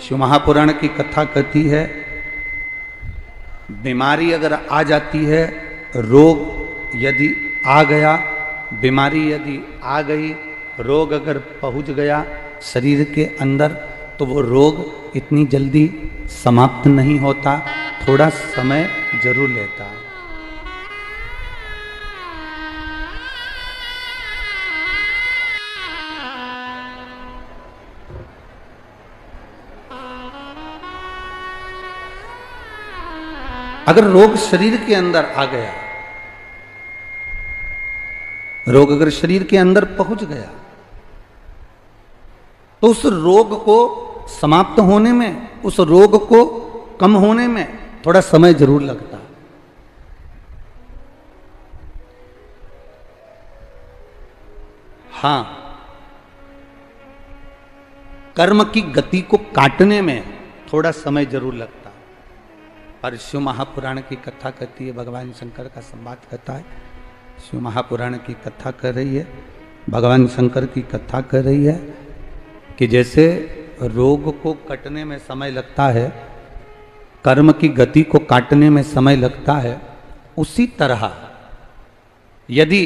शिव महापुराण की कथा कहती है, बीमारी अगर आ जाती है, रोग यदि आ गया, बीमारी यदि आ गई, रोग अगर पहुंच गया शरीर के अंदर, तो वो रोग इतनी जल्दी समाप्त नहीं होता, थोड़ा समय जरूर लेता। अगर रोग शरीर के अंदर आ गया, रोग अगर शरीर के अंदर पहुंच गया, तो उस रोग को समाप्त होने में, उस रोग को कम होने में थोड़ा समय जरूर लगता। हां, कर्म की गति को काटने में थोड़ा समय जरूर लगता। पर शिव महापुराण की कथा कहती है, भगवान शंकर का संवाद कहता है, शिव महापुराण की कथा कर रही है, भगवान शंकर की कथा कर रही है कि जैसे रोग को कटने में समय लगता है, कर्म की गति को काटने में समय लगता है, उसी तरह यदि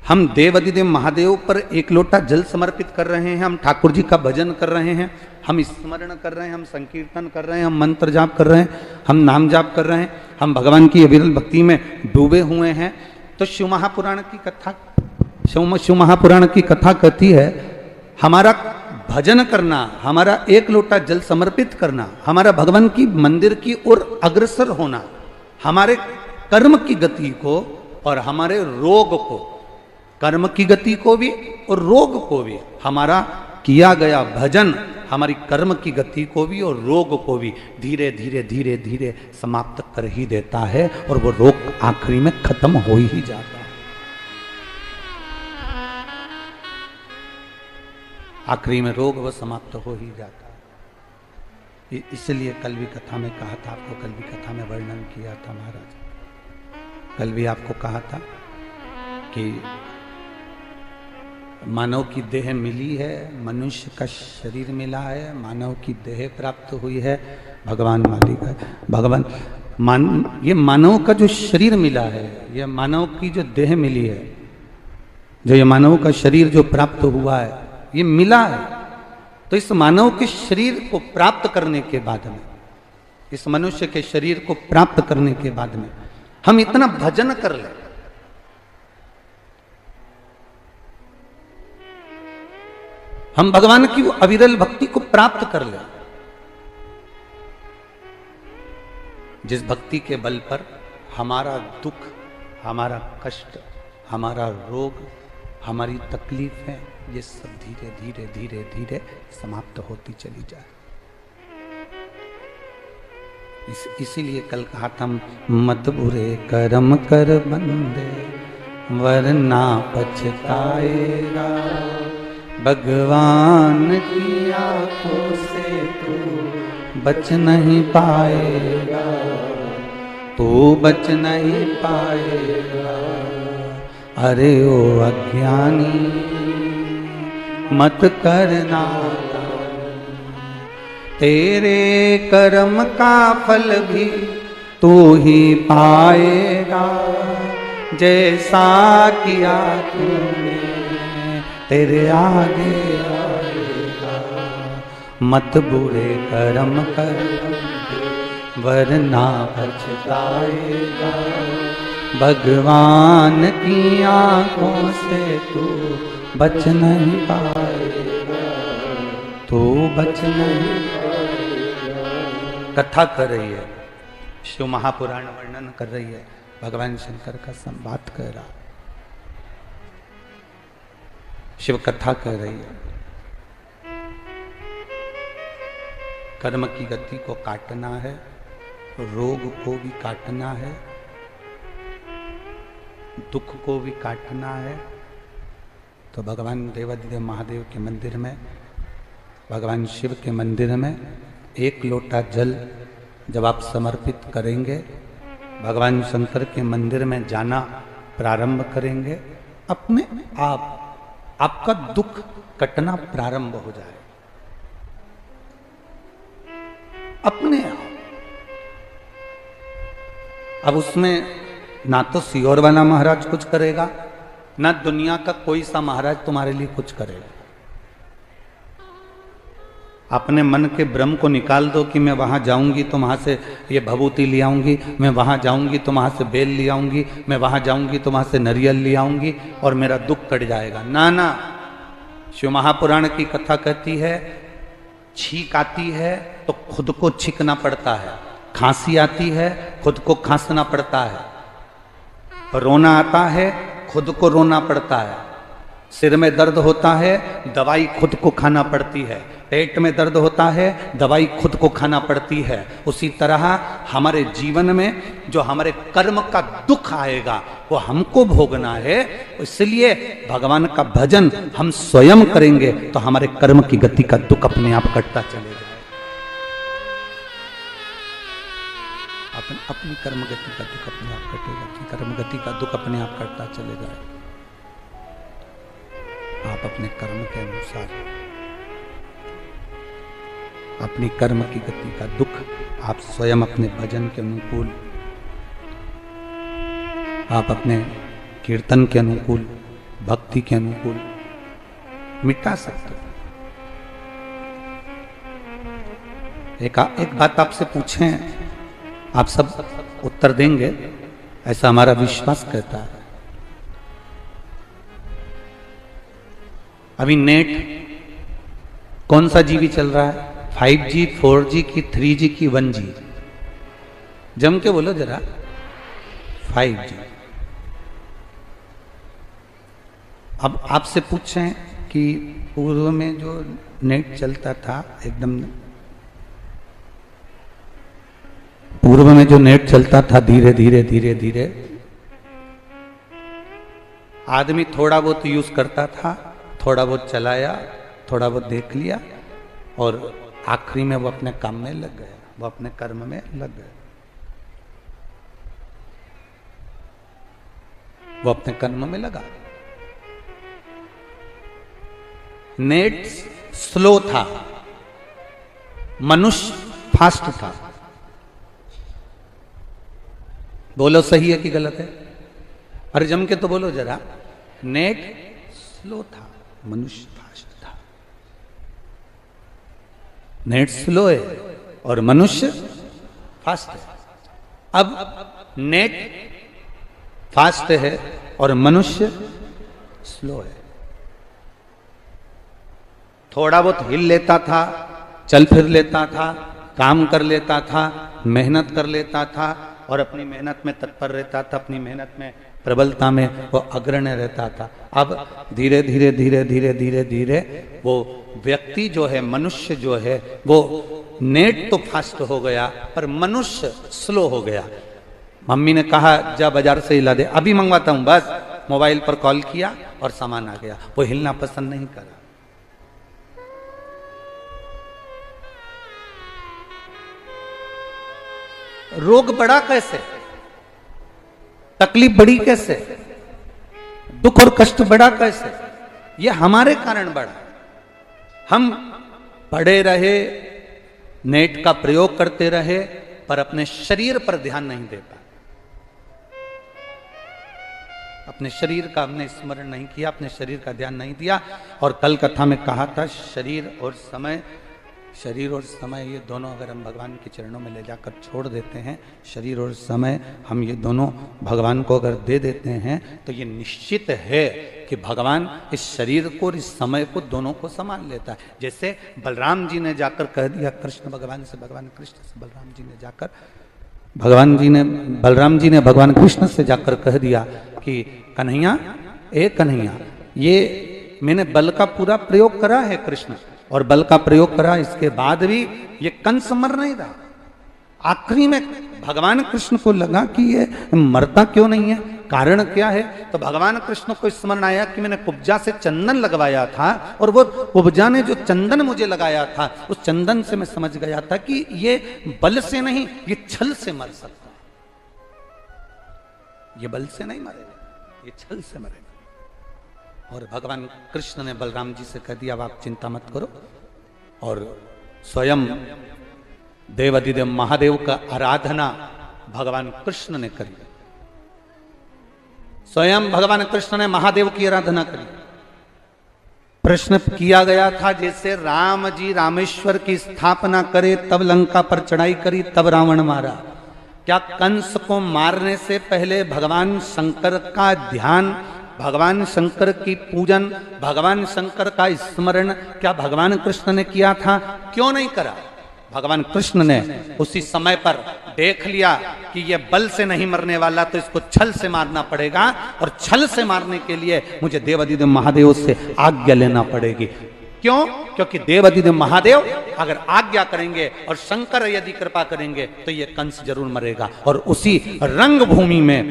हम देवाधिदेव महादेव पर एक लोटा जल समर्पित कर रहे हैं, हम ठाकुर जी का भजन कर रहे हैं, हम स्मरण कर रहे हैं, हम संकीर्तन कर रहे हैं, हम मंत्र जाप कर रहे हैं, हम नाम जाप कर रहे हैं, हम भगवान की अविरल भक्ति में डूबे हुए हैं, तो शिव महापुराण की कथा कहती है, हमारा भजन करना, हमारा एक लोटा जल समर्पित करना, हमारा भगवान की मंदिर की ओर अग्रसर होना, हमारे कर्म की गति को और हमारे रोग को, कर्म की गति को भी और रोग को भी, हमारा किया गया भजन हमारी कर्म की गति को भी और रोग को भी धीरे धीरे धीरे धीरे समाप्त कर ही देता है, और वो रोग आखिरी में खत्म हो ही जाता है। आखिरी में रोग वो समाप्त हो ही जाता है। इसलिए कल भी कथा में कहा था आपको, कल भी कथा में वर्णन किया था महाराज, कल भी आपको कहा था कि मानव की देह मिली है, मनुष्य का शरीर मिला है, मानव की देह प्राप्त हुई है, भगवान मालिक है, भगवान ये मानव का जो शरीर मिला है, ये मानव की जो देह मिली है, जो ये मानव का शरीर जो प्राप्त हुआ है, ये मिला है, तो इस मानव के शरीर को प्राप्त करने के बाद में, इस मनुष्य के शरीर को प्राप्त करने के बाद में हम इतना भजन कर लें, हम भगवान की अविरल भक्ति को प्राप्त कर ले, जिस भक्ति के बल पर हमारा दुख, हमारा कष्ट, हमारा रोग, हमारी तकलीफें, ये सब धीरे धीरे धीरे धीरे समाप्त होती चली जाए। इसीलिए कल कहा था, मत बुरे कर्म कर बंदे वरना पछताएगा, भगवान की आंखों से तू बच नहीं पाएगा, तू बच नहीं पाएगा। अरे ओ अज्ञानी मत करना, तेरे कर्म का फल भी तू ही पाएगा, जैसा किया तूने तेरे आगे आएगा। मत बुरे कर्म कर वरना पछताएगा, भगवान की आंखों से तू बच नहीं पाएगा, तू बच नहीं पाएगा। कथा कर रही है, शिव महापुराण वर्णन कर रही है, भगवान शंकर का संवाद कर रहा, शिव कथा कह रही है। कर्म की गति को काटना है, रोग को भी काटना है, दुख को भी काटना है, तो भगवान देवाधिदेव महादेव के मंदिर में, भगवान शिव के मंदिर में एक लोटा जल जब आप समर्पित करेंगे, भगवान शंकर के मंदिर में जाना प्रारंभ करेंगे, अपने आप आपका दुख कटना प्रारंभ हो जाए। अपने आप। अब उसमें ना तो सियोर वाला महाराज कुछ करेगा, ना दुनिया का कोई सा महाराज तुम्हारे लिए कुछ करेगा। अपने मन के भ्रम को निकाल दो कि मैं वहां जाऊंगी तो वहां से ये भभूति ले आऊंगी, मैं वहां जाऊंगी तो वहां से बेल ले आऊंगी, मैं वहां जाऊंगी तो वहां से नारियल ले आऊंगी और मेरा दुख कट जाएगा। ना ना, शिव महापुराण की कथा कहती है छींक आती है तो खुद को छींकना पड़ता है, खांसी आती है खुद को खांसना पड़ता है, रोना आता है खुद को रोना पड़ता है, सिर में दर्द होता है दवाई खुद को खाना पड़ती है, पेट में दर्द होता है दवाई खुद को खाना पड़ती है। उसी तरह हमारे जीवन में जो हमारे कर्म का दुख आएगा वो हमको भोगना है। इसलिए भगवान का भजन हम स्वयं करेंगे तो हमारे कर्म की गति का दुख अपने आप कटता चलेगा। अपनी कर्म गति का दुख अपने आप कटेगा, अपनी कर्म गति का दुख अपने आप कटता चले जाए। आप अपने कर्म के अनुसार अपनी कर्म की गति का दुख आप स्वयं अपने भजन के अनुकूल, आप अपने कीर्तन के अनुकूल, भक्ति के अनुकूल मिटा सकते हो। एक बात आपसे पूछें, आप सब उत्तर देंगे ऐसा हमारा विश्वास कहता है। अभी नेट कौन सा जीबी चल रहा है, 5G 4G की 3G की 1G? जम के बोलो जरा। 5G। अब आपसे पूछें कि पूर्व में जो नेट चलता था एकदम, पूर्व में जो नेट चलता था धीरे धीरे धीरे धीरे आदमी थोड़ा बहुत यूज करता था, थोड़ा बहुत चलाया, थोड़ा बहुत देख लिया और आखिरी में वो अपने काम में लग गया, वो अपने कर्म में लग गया, वो अपने कर्म में लगा। नेट स्लो था, मनुष्य फास्ट था। बोलो सही है कि गलत है? अरे जम के तो बोलो जरा। नेट स्लो था, मनुष्य फास्ट था। नेट स्लो है और मनुष्य फास्ट है। अब नेट फास्ट है और मनुष्य स्लो है। थोड़ा बहुत हिल लेता था, चल फिर लेता था, काम कर लेता था, मेहनत कर लेता था और अपनी मेहनत में तत्पर रहता था, अपनी मेहनत में प्रबलता में वो अग्रण्य रहता था। अब धीरे धीरे धीरे धीरे धीरे धीरे वो व्यक्ति जो है, मनुष्य जो है, वो नेट तो फास्ट हो गया पर मनुष्य स्लो हो गया। मम्मी ने कहा जा बाजार से हिला दे, अभी मंगवाता हूं, बस मोबाइल पर कॉल किया और सामान आ गया। वो हिलना पसंद नहीं करा। रोग बढ़ा कैसे, तकलीफ बढ़ी कैसे, दुख और कष्ट बढ़ा कैसे? ये हमारे कारण बढ़ा। हम पड़े रहे, नेट का प्रयोग करते रहे पर अपने शरीर पर ध्यान नहीं दे पाए। अपने शरीर का हमने स्मरण नहीं किया, अपने शरीर का ध्यान नहीं दिया। और कल कथा में कहा था शरीर और समय ये दोनों अगर हम भगवान के चरणों में ले जाकर छोड़ देते हैं, शरीर और समय हम ये दोनों भगवान को अगर दे देते हैं तो ये निश्चित है कि भगवान इस शरीर को और इस समय को दोनों को संभाल लेता है। जैसे बलराम जी ने जाकर कह दिया कृष्ण भगवान से, भगवान कृष्ण से बलराम जी ने जाकर बलराम जी ने भगवान कृष्ण से जाकर कह दिया कि कन्हैया, ए कन्हैया, ये मैंने बल का पूरा प्रयोग करा है कृष्ण, और बल का प्रयोग करा, इसके बाद भी ये कंस मर नहीं रहा। आखिरी में भगवान कृष्ण को लगा कि ये मरता क्यों नहीं है, कारण क्या है? तो भगवान कृष्ण को स्मरण आया कि मैंने कुब्जा से चंदन लगवाया था और वो कुब्जा ने जो चंदन मुझे लगाया था उस चंदन से मैं समझ गया था कि ये बल से नहीं, ये छल से मर सकता है। ये बल से नहीं मरेगा, ये छल से मरेगा। और भगवान कृष्ण ने बलराम जी से कह दिया अब आप चिंता मत करो और स्वयं देवाधिदेव महादेव का आराधना भगवान कृष्ण ने करी। स्वयं भगवान कृष्ण ने महादेव की आराधना करी। प्रश्न किया गया था जैसे राम जी रामेश्वर की स्थापना करे तब लंका पर चढ़ाई करी तब रावण मारा, क्या कंस को मारने से पहले भगवान शंकर का ध्यान, भगवान शंकर की पूजन, भगवान शंकर का स्मरण क्या भगवान कृष्ण ने किया था? क्यों नहीं करा? भगवान कृष्ण ने उसी समय पर देख लिया कि ये बल से नहीं मरने वाला, तो इसको छल से मारना पड़ेगा, और छल से मारने के लिए मुझे देवाधिदेव महादेव से आज्ञा लेना पड़ेगी। क्यों? क्योंकि देवाधिदेव महादेव अगर आज्ञा करेंगे और शंकर यदि कृपा करेंगे तो ये कंस जरूर मरेगा। और उसी रंगभूमि में,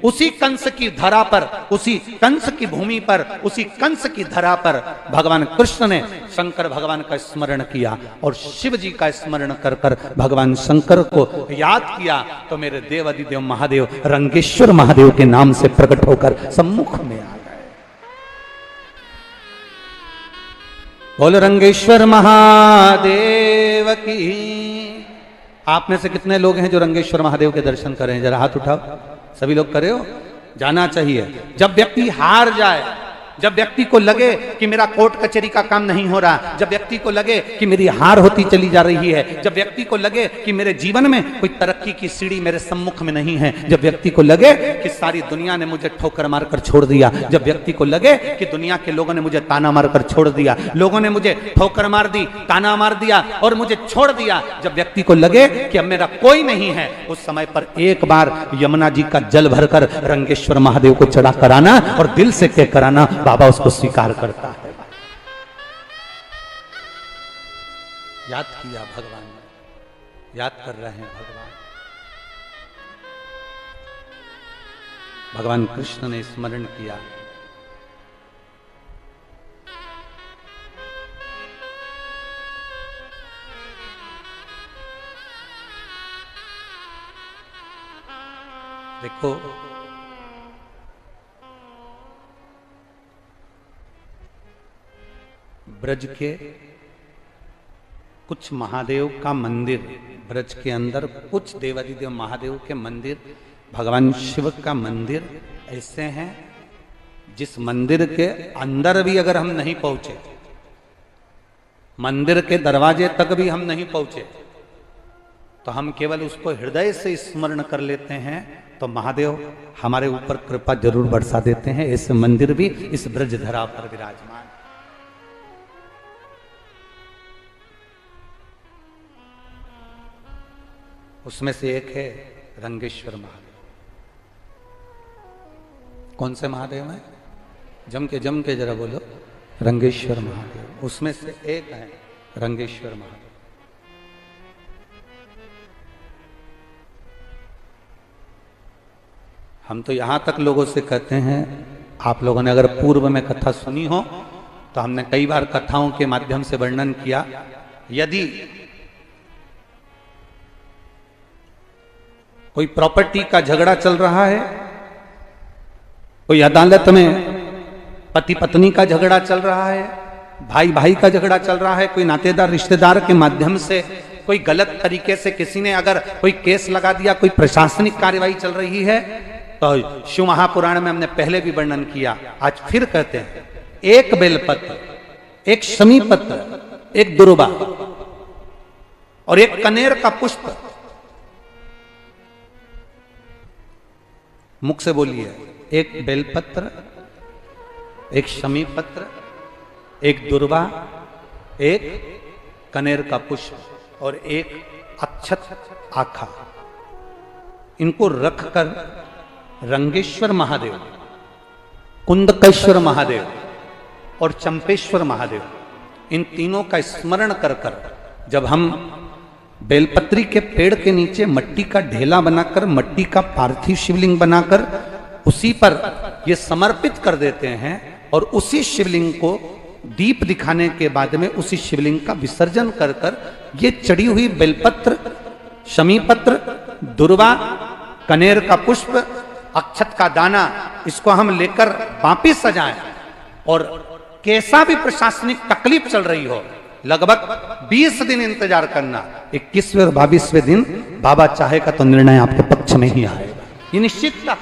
उसी कंस की धरा पर, उसी कंस की भूमि पर, उसी कंस की धरा पर भगवान कृष्ण ने शंकर भगवान का स्मरण किया और शिव जी का स्मरण कर कर भगवान शंकर को याद किया, तो मेरे देवाधिदेव महादेव रंगेश्वर महादेव के नाम से प्रकट होकर सम्मुख में आ गए। बोल रंगेश्वर महादेव की। आप में से कितने लोग हैं जो रंगेश्वर महादेव के दर्शन कर रहे हैं? जरा हाथ उठाओ। सभी लोग करे हो? जाना चाहिए। जब व्यक्ति हार जाए, जब व्यक्ति को लगे कि मेरा कोर्ट कचहरी का काम नहीं हो रहा, जब व्यक्ति को लगे कि मेरी हार होती चली जा रही है, जब व्यक्ति को लगे कि मेरे जीवन में कोई तरक्की की सीढ़ी मेरे सम्मुख में नहीं है, जब व्यक्ति को लगे कि सारी दुनिया ने मुझे ठोकर मारकर छोड़ दिया, जब व्यक्ति को लगे कि दुनिया के लोगों ने मुझे ताना मारकर छोड़ दिया, लोगों ने मुझे ठोकर मार दी, ताना मार दिया और मुझे छोड़ दिया, जब व्यक्ति को लगे कि अब मेरा कोई नहीं है, उस समय पर एक बार यमुना जी का जल भरकर रंगेश्वर महादेव को चढ़ा कराना और दिल से कह कराना, बाबा उसको स्वीकार करता है। याद किया भगवान ने, याद कर रहे हैं भगवान कृष्ण ने स्मरण किया। देखो ब्रज के कुछ महादेव का मंदिर, ब्रज के अंदर कुछ देवाधिदेव महादेव के मंदिर, भगवान शिव का मंदिर ऐसे हैं जिस मंदिर के अंदर भी अगर हम नहीं पहुंचे, मंदिर के दरवाजे तक भी हम नहीं पहुंचे, तो हम केवल उसको हृदय से स्मरण कर लेते हैं, तो महादेव हमारे ऊपर कृपा जरूर बरसा देते हैं। ऐसे मंदिर भी इस ब्रज धरा पर विराजमान। उसमें से एक है रंगेश्वर महादेव। कौन से महादेव हैं? जम के जरा बोलो। रंगेश्वर महादेव उसमें से एक है, रंगेश्वर महादेव। हम तो यहां तक लोगों से कहते हैं, आप लोगों ने अगर पूर्व में कथा सुनी हो तो हमने कई बार कथाओं के माध्यम से वर्णन किया, यदि कोई प्रॉपर्टी का झगड़ा चल रहा है, कोई अदालत में पति पत्नी का झगड़ा चल रहा है, भाई भाई का झगड़ा चल रहा है, कोई नातेदार रिश्तेदार के माध्यम से कोई गलत तरीके से किसी ने अगर कोई केस लगा दिया, कोई प्रशासनिक कार्यवाही चल रही है, तो शिव महापुराण में हमने पहले भी वर्णन किया, आज फिर कहते हैं, एक बेलपत्र, एक शमी पत्र, एक दुर्वा और एक कनेर का पुष्प, मुख से बोलिए, एक बेलपत्र, एक शमी पत्र, एक दुर्वा, एक कनेर का पुष्प और एक अक्षत आखा, इनको रखकर रंगेश्वर महादेव, कुंदकेश्वर महादेव और चंपेश्वर महादेव, इन तीनों का स्मरण कर कर जब हम बेलपत्री के पेड़ के नीचे मट्टी का ढेला बनाकर, मट्टी का पार्थिव शिवलिंग बनाकर उसी पर ये समर्पित कर देते हैं और उसी शिवलिंग को दीप दिखाने के बाद में उसी शिवलिंग का विसर्जन कर कर ये चढ़ी हुई बेलपत्र, शमीपत्र, दुर्वा, कनेर का पुष्प, अक्षत का दाना, इसको हम लेकर वापिस सजाएं और कैसा भी प्रशासनिक तकलीफ चल रही हो, लगभग 20 दिन इंतजार करना, 21वें और 22वें दिन बाबा चाहेगा तो निर्णय आपके पक्ष में ही आएगा, ये निश्चित था।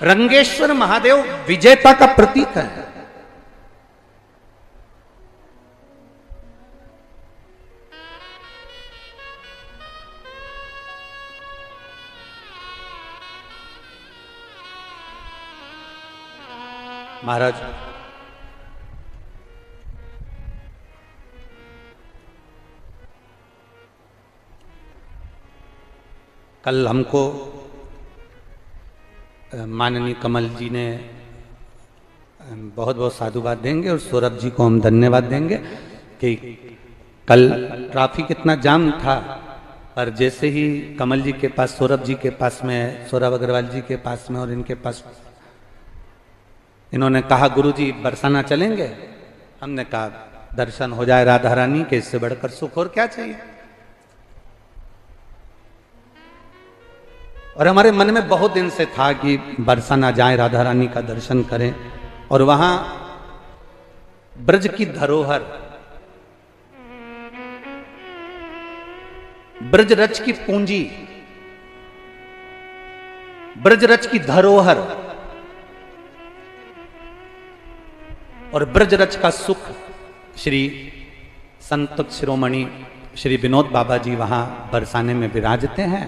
रंगेश्वर महादेव विजेता का प्रतीक है। महाराज कल हमको माननीय कमल जी ने बहुत बहुत साधुवाद देंगे और सौरभ जी को हम धन्यवाद देंगे कि कल ट्रैफिक इतना जाम था, पर जैसे ही कमल जी के पास, सौरभ जी के पास में, सौरभ अग्रवाल जी के पास में और इनके पास, इन्होंने कहा गुरुजी बरसाना चलेंगे, हमने कहा दर्शन हो जाए राधा रानी के, इससे बढ़कर सुख और क्या चाहिए। और हमारे मन में बहुत दिन से था कि बरसाना जाए, राधा रानी का दर्शन करें और वहां ब्रज की धरोहर, ब्रजरज की पूंजी, ब्रजरज की धरोहर और ब्रजरज का सुख श्री संत शिरोमणि श्री विनोद बाबा जी वहां बरसाने में विराजते हैं।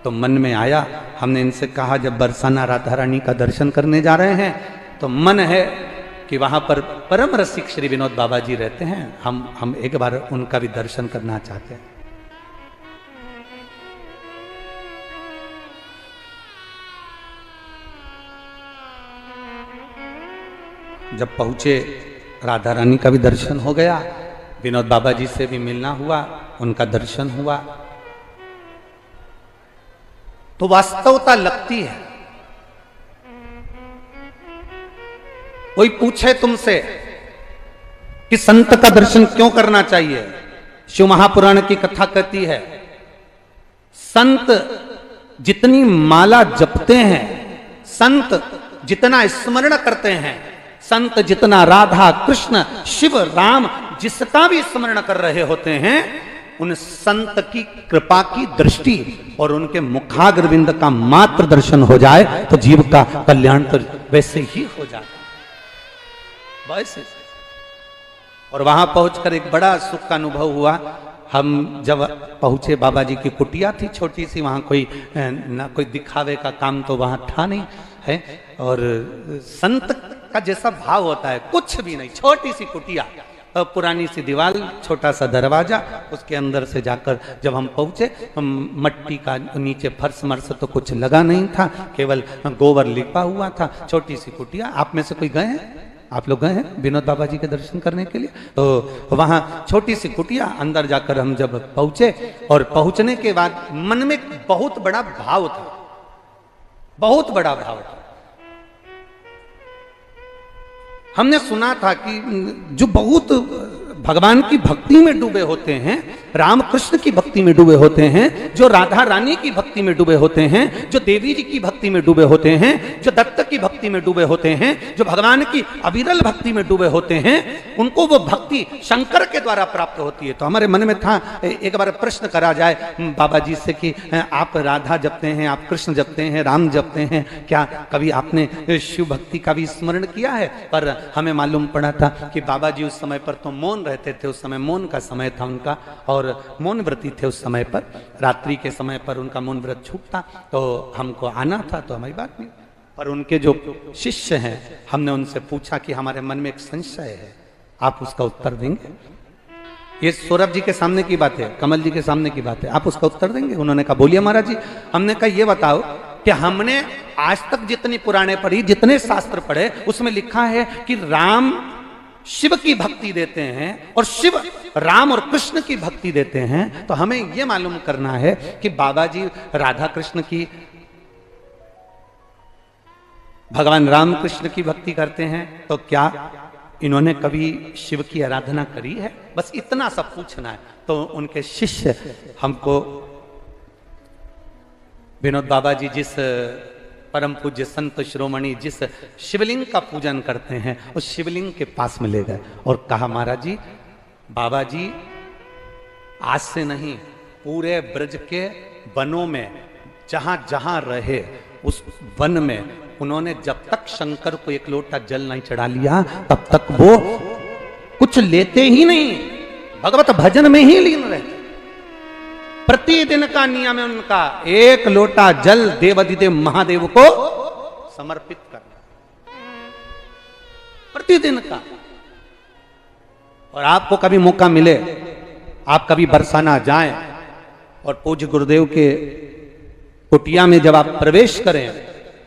तो मन में आया, हमने इनसे कहा जब बरसाना राधा रानी का दर्शन करने जा रहे हैं तो मन है कि वहां पर परम रसिक श्री विनोद बाबा जी रहते हैं, हम एक बार उनका भी दर्शन करना चाहते हैं। जब पहुंचे राधा रानी का भी दर्शन हो गया, विनोद बाबा जी से भी मिलना हुआ, उनका दर्शन हुआ, तो वास्तवता लगती है। कोई पूछे तुमसे कि संत का दर्शन क्यों करना चाहिए, शिव महापुराण की कथा कहती है संत जितनी माला जपते हैं, संत जितना स्मरण करते हैं, संत जितना राधा कृष्ण शिव राम जिसका भी स्मरण कर रहे होते हैं, उन संत की कृपा की दृष्टि और उनके मुखाग्रविंद का मात्र दर्शन हो जाए तो जीव का कल्याण तो वैसे ही हो जाता वैसे। और वहां पहुंचकर एक बड़ा सुख का अनुभव हुआ। हम जब पहुंचे, बाबा जी की कुटिया थी छोटी सी, वहां कोई ना कोई दिखावे का काम तो वहां था नहीं है, और संत का जैसा भाव होता है कुछ भी नहीं, छोटी सी कुटिया, पुरानी सी दीवार, छोटा सा दरवाजा, उसके अंदर से जाकर जब हम पहुंचे, मट्टी का नीचे फर्श मर्स तो कुछ लगा नहीं था, केवल गोबर लिपा हुआ था, छोटी सी कुटिया। आप में से कोई गए हैं? आप लोग गए हैं विनोद बाबा जी के दर्शन करने के लिए? तो वहां छोटी सी कुटिया, अंदर जाकर हम जब पहुंचे और पहुंचने के बाद मन में बहुत बड़ा भाव था, बहुत बड़ा भाव था। हमने सुना था कि जो बहुत भगवान की भक्ति में डूबे होते हैं, राम कृष्ण की भक्ति में डूबे होते हैं, जो राधा रानी की भक्ति में डूबे होते हैं, जो देवी जी की भक्ति में डूबे होते हैं, जो दत्त की भक्ति में डूबे होते हैं, जो भगवान की अविरल भक्ति में डूबे होते हैं, उनको वो भक्ति शंकर के द्वारा प्राप्त होती है। तो हमारे मन में था एक बार प्रश्न करा जाए बाबा जी से कि आप राधा जपते हैं, आप कृष्ण जपते हैं, राम जपते हैं, क्या कभी आपने शिव भक्ति का भी स्मरण किया है? पर हमें मालूम पड़ा था कि बाबा जी उस समय पर तो मौन रहते थे, उस समय मौन का समय था उनका, और मौन व्रती थे उस समय पर, रात्रि के समय पर उनका मौन व्रत छूटता, तो हमको आना था तो हमारी बात नहीं। पर उनके जो शिष्य हैं, हमने उनसे पूछा कि हमारे मन में एक संशय है, आप उसका उत्तर देंगे? ये सौरभ जी के सामने की बात है, कमल जी के सामने की बात है, आप उसका उत्तर देंगे? उन्होंने कहा बोलिए महाराज जी। हमने कहा ये बताओ कि हमने आज तक जितनी पुराणे पढ़ी, जितने शास्त्र पढ़े, उसमें लिखा है कि राम शिव की भक्ति देते हैं और शिव राम और कृष्ण की भक्ति देते हैं, तो हमें यह मालूम करना है कि बाबा जी राधा कृष्ण की, भगवान राम कृष्ण की भक्ति करते हैं, तो क्या इन्होंने कभी शिव की आराधना करी है? बस इतना सब पूछना है। तो उनके शिष्य हमको विनोद बाबा जी जिस परम पूज्य संत शिरोमणि जिस शिवलिंग का पूजन करते हैं उस शिवलिंग के पास में ले गए और कहा, महाराज जी, बाबा जी आज से नहीं, पूरे ब्रज के वनों में जहां जहां रहे उस वन में उन्होंने जब तक शंकर को एक लोटा जल नहीं चढ़ा लिया तब तक वो कुछ लेते ही नहीं, भगवत भजन में ही लीन रहते। प्रतिदिन का नियम है उनका, एक लोटा जल देवाधिदेव महादेव को समर्पित करना, प्रतिदिन का। और आपको कभी मौका मिले, आप कभी बरसाना जाएं और पूज्य गुरुदेव के कुटिया में जब आप प्रवेश करें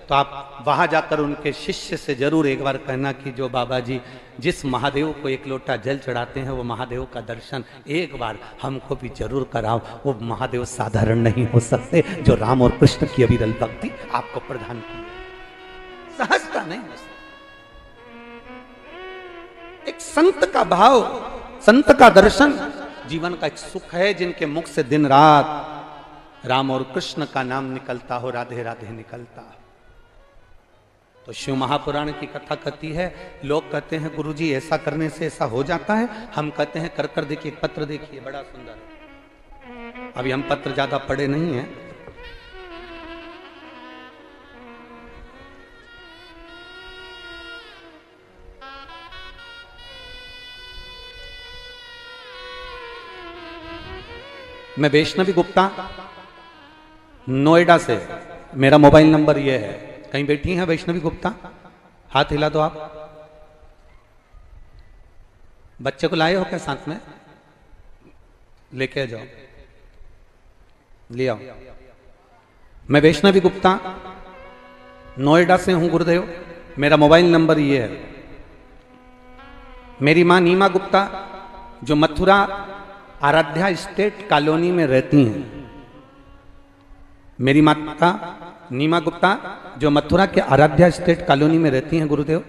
तो आप वहां जाकर उनके शिष्य से जरूर एक बार कहना कि जो बाबा जी जिस महादेव को एक लोटा जल चढ़ाते हैं वो महादेव का दर्शन एक बार हमको भी जरूर कराओ। वो महादेव साधारण नहीं हो सकते जो राम और कृष्ण की अविरल भक्ति आपको प्रदान की, सहजता नहीं हो सकती। एक संत का भाव, संत का दर्शन जीवन का एक सुख है, जिनके मुख से दिन रात राम और कृष्ण का नाम निकलता हो, राधे राधे निकलता हो। तो शिव महापुराण की कथा कहती है, लोग कहते हैं गुरुजी ऐसा करने से ऐसा हो जाता है, हम कहते हैं कर कर देखिए, पत्र देखिए बड़ा सुंदर है। अभी हम पत्र ज्यादा पढ़े नहीं हैं, मैं वैष्णवी गुप्ता नोएडा से, मेरा मोबाइल नंबर ये है। कहीं बैठी हैं वैष्णवी गुप्ता? हाथ हिला दो आप। बच्चे को लाए हो क्या साथ में? लेके आ जाओ, ले आओ। मैं वैष्णवी गुप्ता नोएडा से हूं गुरुदेव, मेरा मोबाइल नंबर ये है। मेरी मां नीमा गुप्ता जो मथुरा आराध्या स्टेट कॉलोनी में रहती हैं, मेरी माता नीमा गुप्ता जो मथुरा के आराध्या स्टेट कॉलोनी में रहती हैं गुरुदेव।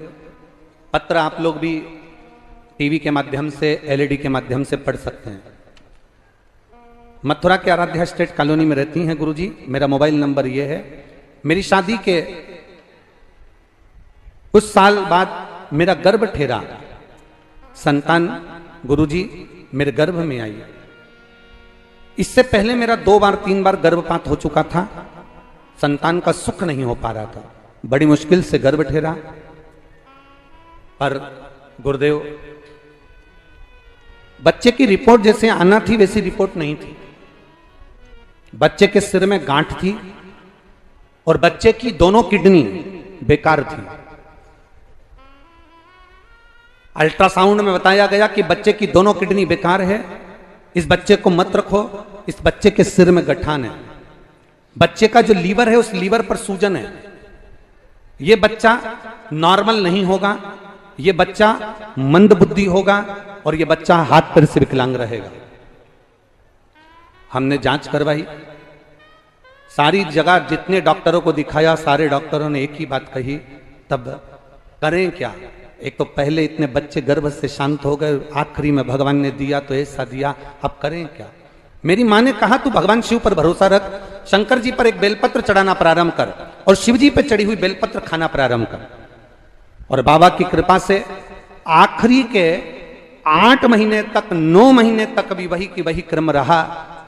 पत्र आप लोग भी टीवी के माध्यम से, एलईडी के माध्यम से पढ़ सकते हैं। मथुरा के आराध्या स्टेट कॉलोनी में रहती हैं गुरुजी। मेरा मोबाइल नंबर ये है। मेरी शादी के कुछ साल बाद मेरा गर्भ ठहरा, संतान गुरुजी मेरे गर्भ में आई। इससे पहले मेरा 2 बार 3 बार गर्भपात हो चुका था, संतान का सुख नहीं हो पा रहा था, बड़ी मुश्किल से गर्भ ठहरा। पर गुरुदेव बच्चे की रिपोर्ट जैसे आना थी वैसी रिपोर्ट नहीं थी। बच्चे के सिर में गांठ थी और बच्चे की दोनों किडनी बेकार थी। अल्ट्रासाउंड में बताया गया कि बच्चे की दोनों किडनी बेकार है, इस बच्चे को मत रखो, इस बच्चे के सिर में गठान है। बच्चे का जो लीवर है उस लीवर पर सूजन है, ये बच्चा नॉर्मल नहीं होगा, ये बच्चा मंद बुद्धि होगा और ये बच्चा हाथ पैर से विकलांग रहेगा। हमने जांच करवाई, सारी जगह जितने डॉक्टरों को दिखाया सारे डॉक्टरों ने एक ही बात कही, तब करें क्या? एक तो पहले इतने बच्चे गर्भ से शांत हो गए, आखिरी में भगवान ने दिया तो ऐसा दिया, अब करें क्या? मेरी मां ने कहा तू भगवान शिव पर भरोसा रख, शंकर जी पर एक बेलपत्र चढ़ाना प्रारंभ कर और शिव जी पर चढ़ी हुई बेलपत्र खाना प्रारंभ कर। और बाबा की कृपा से आखिरी के 8 महीने तक, 9 महीने तक भी वही की वही क्रम रहा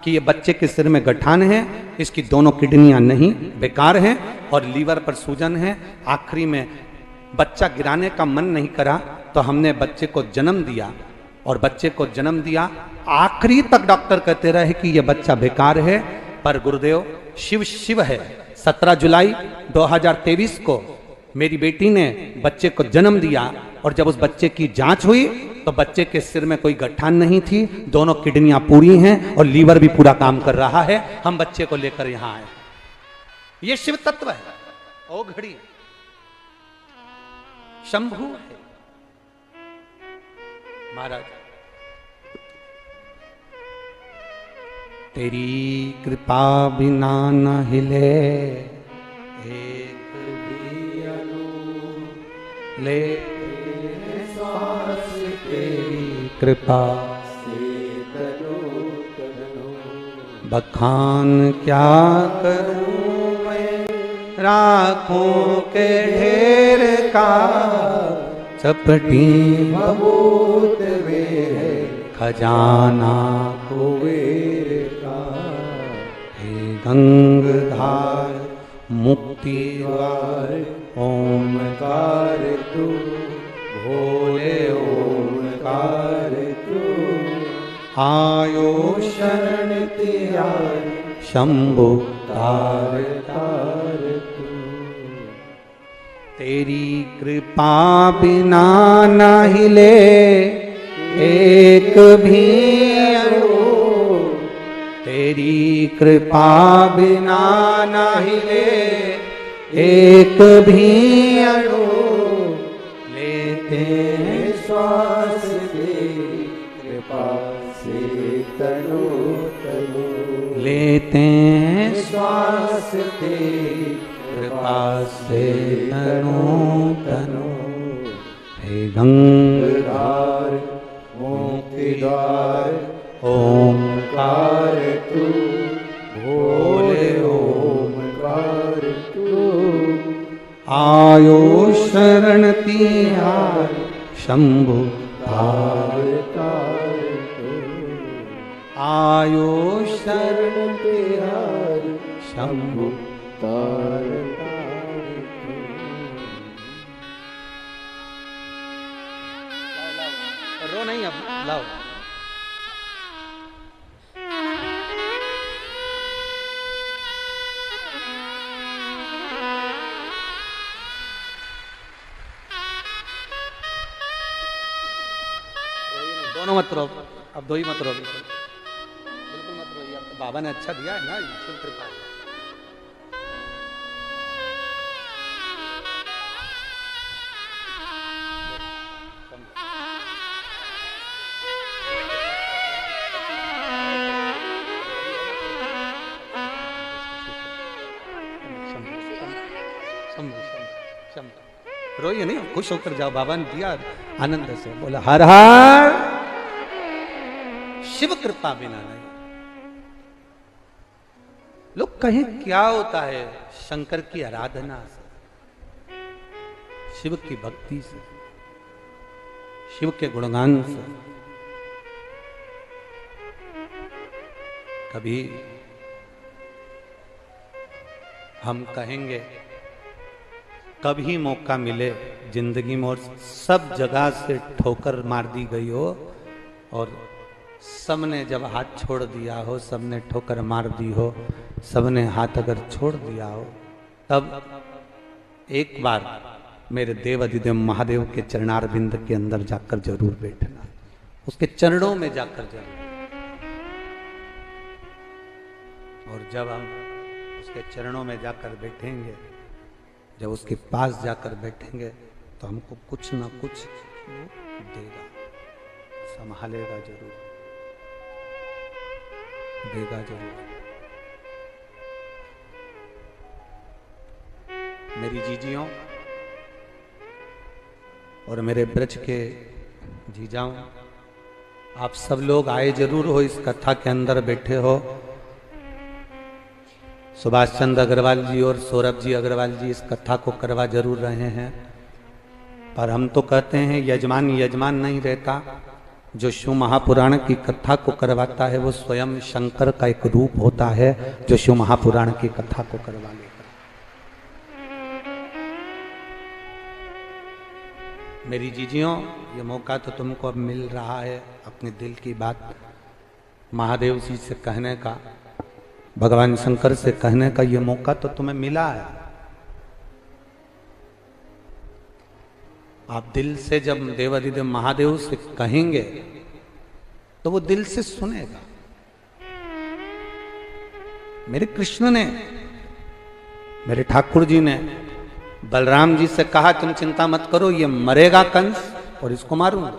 कि ये बच्चे के सिर में गठान है, इसकी दोनों किडनियां नहीं बेकार हैं और लीवर पर सूजन है। आखिरी में बच्चा गिराने का मन नहीं करा तो हमने बच्चे को जन्म दिया और बच्चे को जन्म दिया। आखिरी तक डॉक्टर कहते रहे कि यह बच्चा बेकार है, पर गुरुदेव शिव शिव है। 17 जुलाई 2023 को मेरी बेटी ने बच्चे को जन्म दिया और जब उस बच्चे की जांच हुई तो बच्चे के सिर में कोई गठान नहीं थी, दोनों किडनियां पूरी हैं और लीवर भी पूरा काम कर रहा है। हम बच्चे को लेकर यहां आए। ये शिव तत्व है, ओ घड़ी शंभु है महाराज। तेरी कृपा बिना न हिले एक भी ले सांस, तेरी कृपा बखान क्या करूं मैं राखों के ढेर का चपटी भभूत वे है खजाना कुबेर का। हे गंगधार मुक्ति द्वार ओमकार तू भोले ओमकार तू। आयो शरण तिहार शंभु तार तार तू। तेरी कृपा बिना न हिले एक भी अणु। तेरी कृपा बिना न हिले एक भी अणु। लेते हैं श्वास तेरी कृपा से तनु तनु। लेते हैं श्वास तेरी कृपा से तनु तनु। हे गंगधार मुक्ति द्वार ओमकार तू भोले ओमकार तू। आयो शरण तिहार शंभु तार तार तू। आयो शरण तिहार शंभु तार तार तू। रो नहीं अब लाओ। दोनों मत रो, अब दो ही मत रो, बिल्कुल मत रोइए। अब तो बाबा ने अच्छा दिया है ना, ईश्वर कृपा है। रोइए नहीं, खुश होकर जाओ, बाबा ने दिया आनंद से। बोला हर हर शिव कृपा बिना नहीं। लोग कहें क्या होता है शंकर की आराधना से, शिव की भक्ति से, शिव के गुणगान से। कभी हम कहेंगे कभी मौका मिले जिंदगी में और सब जगह से ठोकर मार दी गई हो और सबने जब हाथ छोड़ दिया हो, सबने ठोकर मार दी हो, सबने हाथ अगर छोड़ दिया हो, तब एक बार मेरे देव अधिदेव महादेव के चरणारविंद के अंदर जाकर जरूर बैठना, उसके चरणों में जाकर जरूर। और जब हम उसके चरणों में जाकर बैठेंगे, जब उसके पास जाकर बैठेंगे तो हमको कुछ ना कुछ देगा, संभालेगा जरूर, देगा जरूर। मेरी जीजियों और मेरे ब्रज के जीजाओं, आप सब लोग आए जरूर हो, इस कथा के अंदर बैठे हो। सुभाष चंद्र अग्रवाल जी और सौरभ जी अग्रवाल जी इस कथा को करवा जरूर रहे हैं, पर हम तो कहते हैं यजमान यजमान नहीं रहता। जो शिव महापुराण की कथा को करवाता है वो स्वयं शंकर का एक रूप होता है, जो शिव महापुराण की कथा को करवा लेता। मेरी जीजियों, ये मौका तो तुमको अब मिल रहा है अपने दिल की बात महादेव जी से कहने का, भगवान शंकर से कहने का। ये मौका तो तुम्हें मिला है। आप दिल से जब देवाधिदेव महादेव से कहेंगे तो वो दिल से सुनेगा। मेरे कृष्ण ने, मेरे ठाकुर जी ने बलराम जी से कहा तुम चिंता मत करो, ये मरेगा कंस और इसको मारूंगा,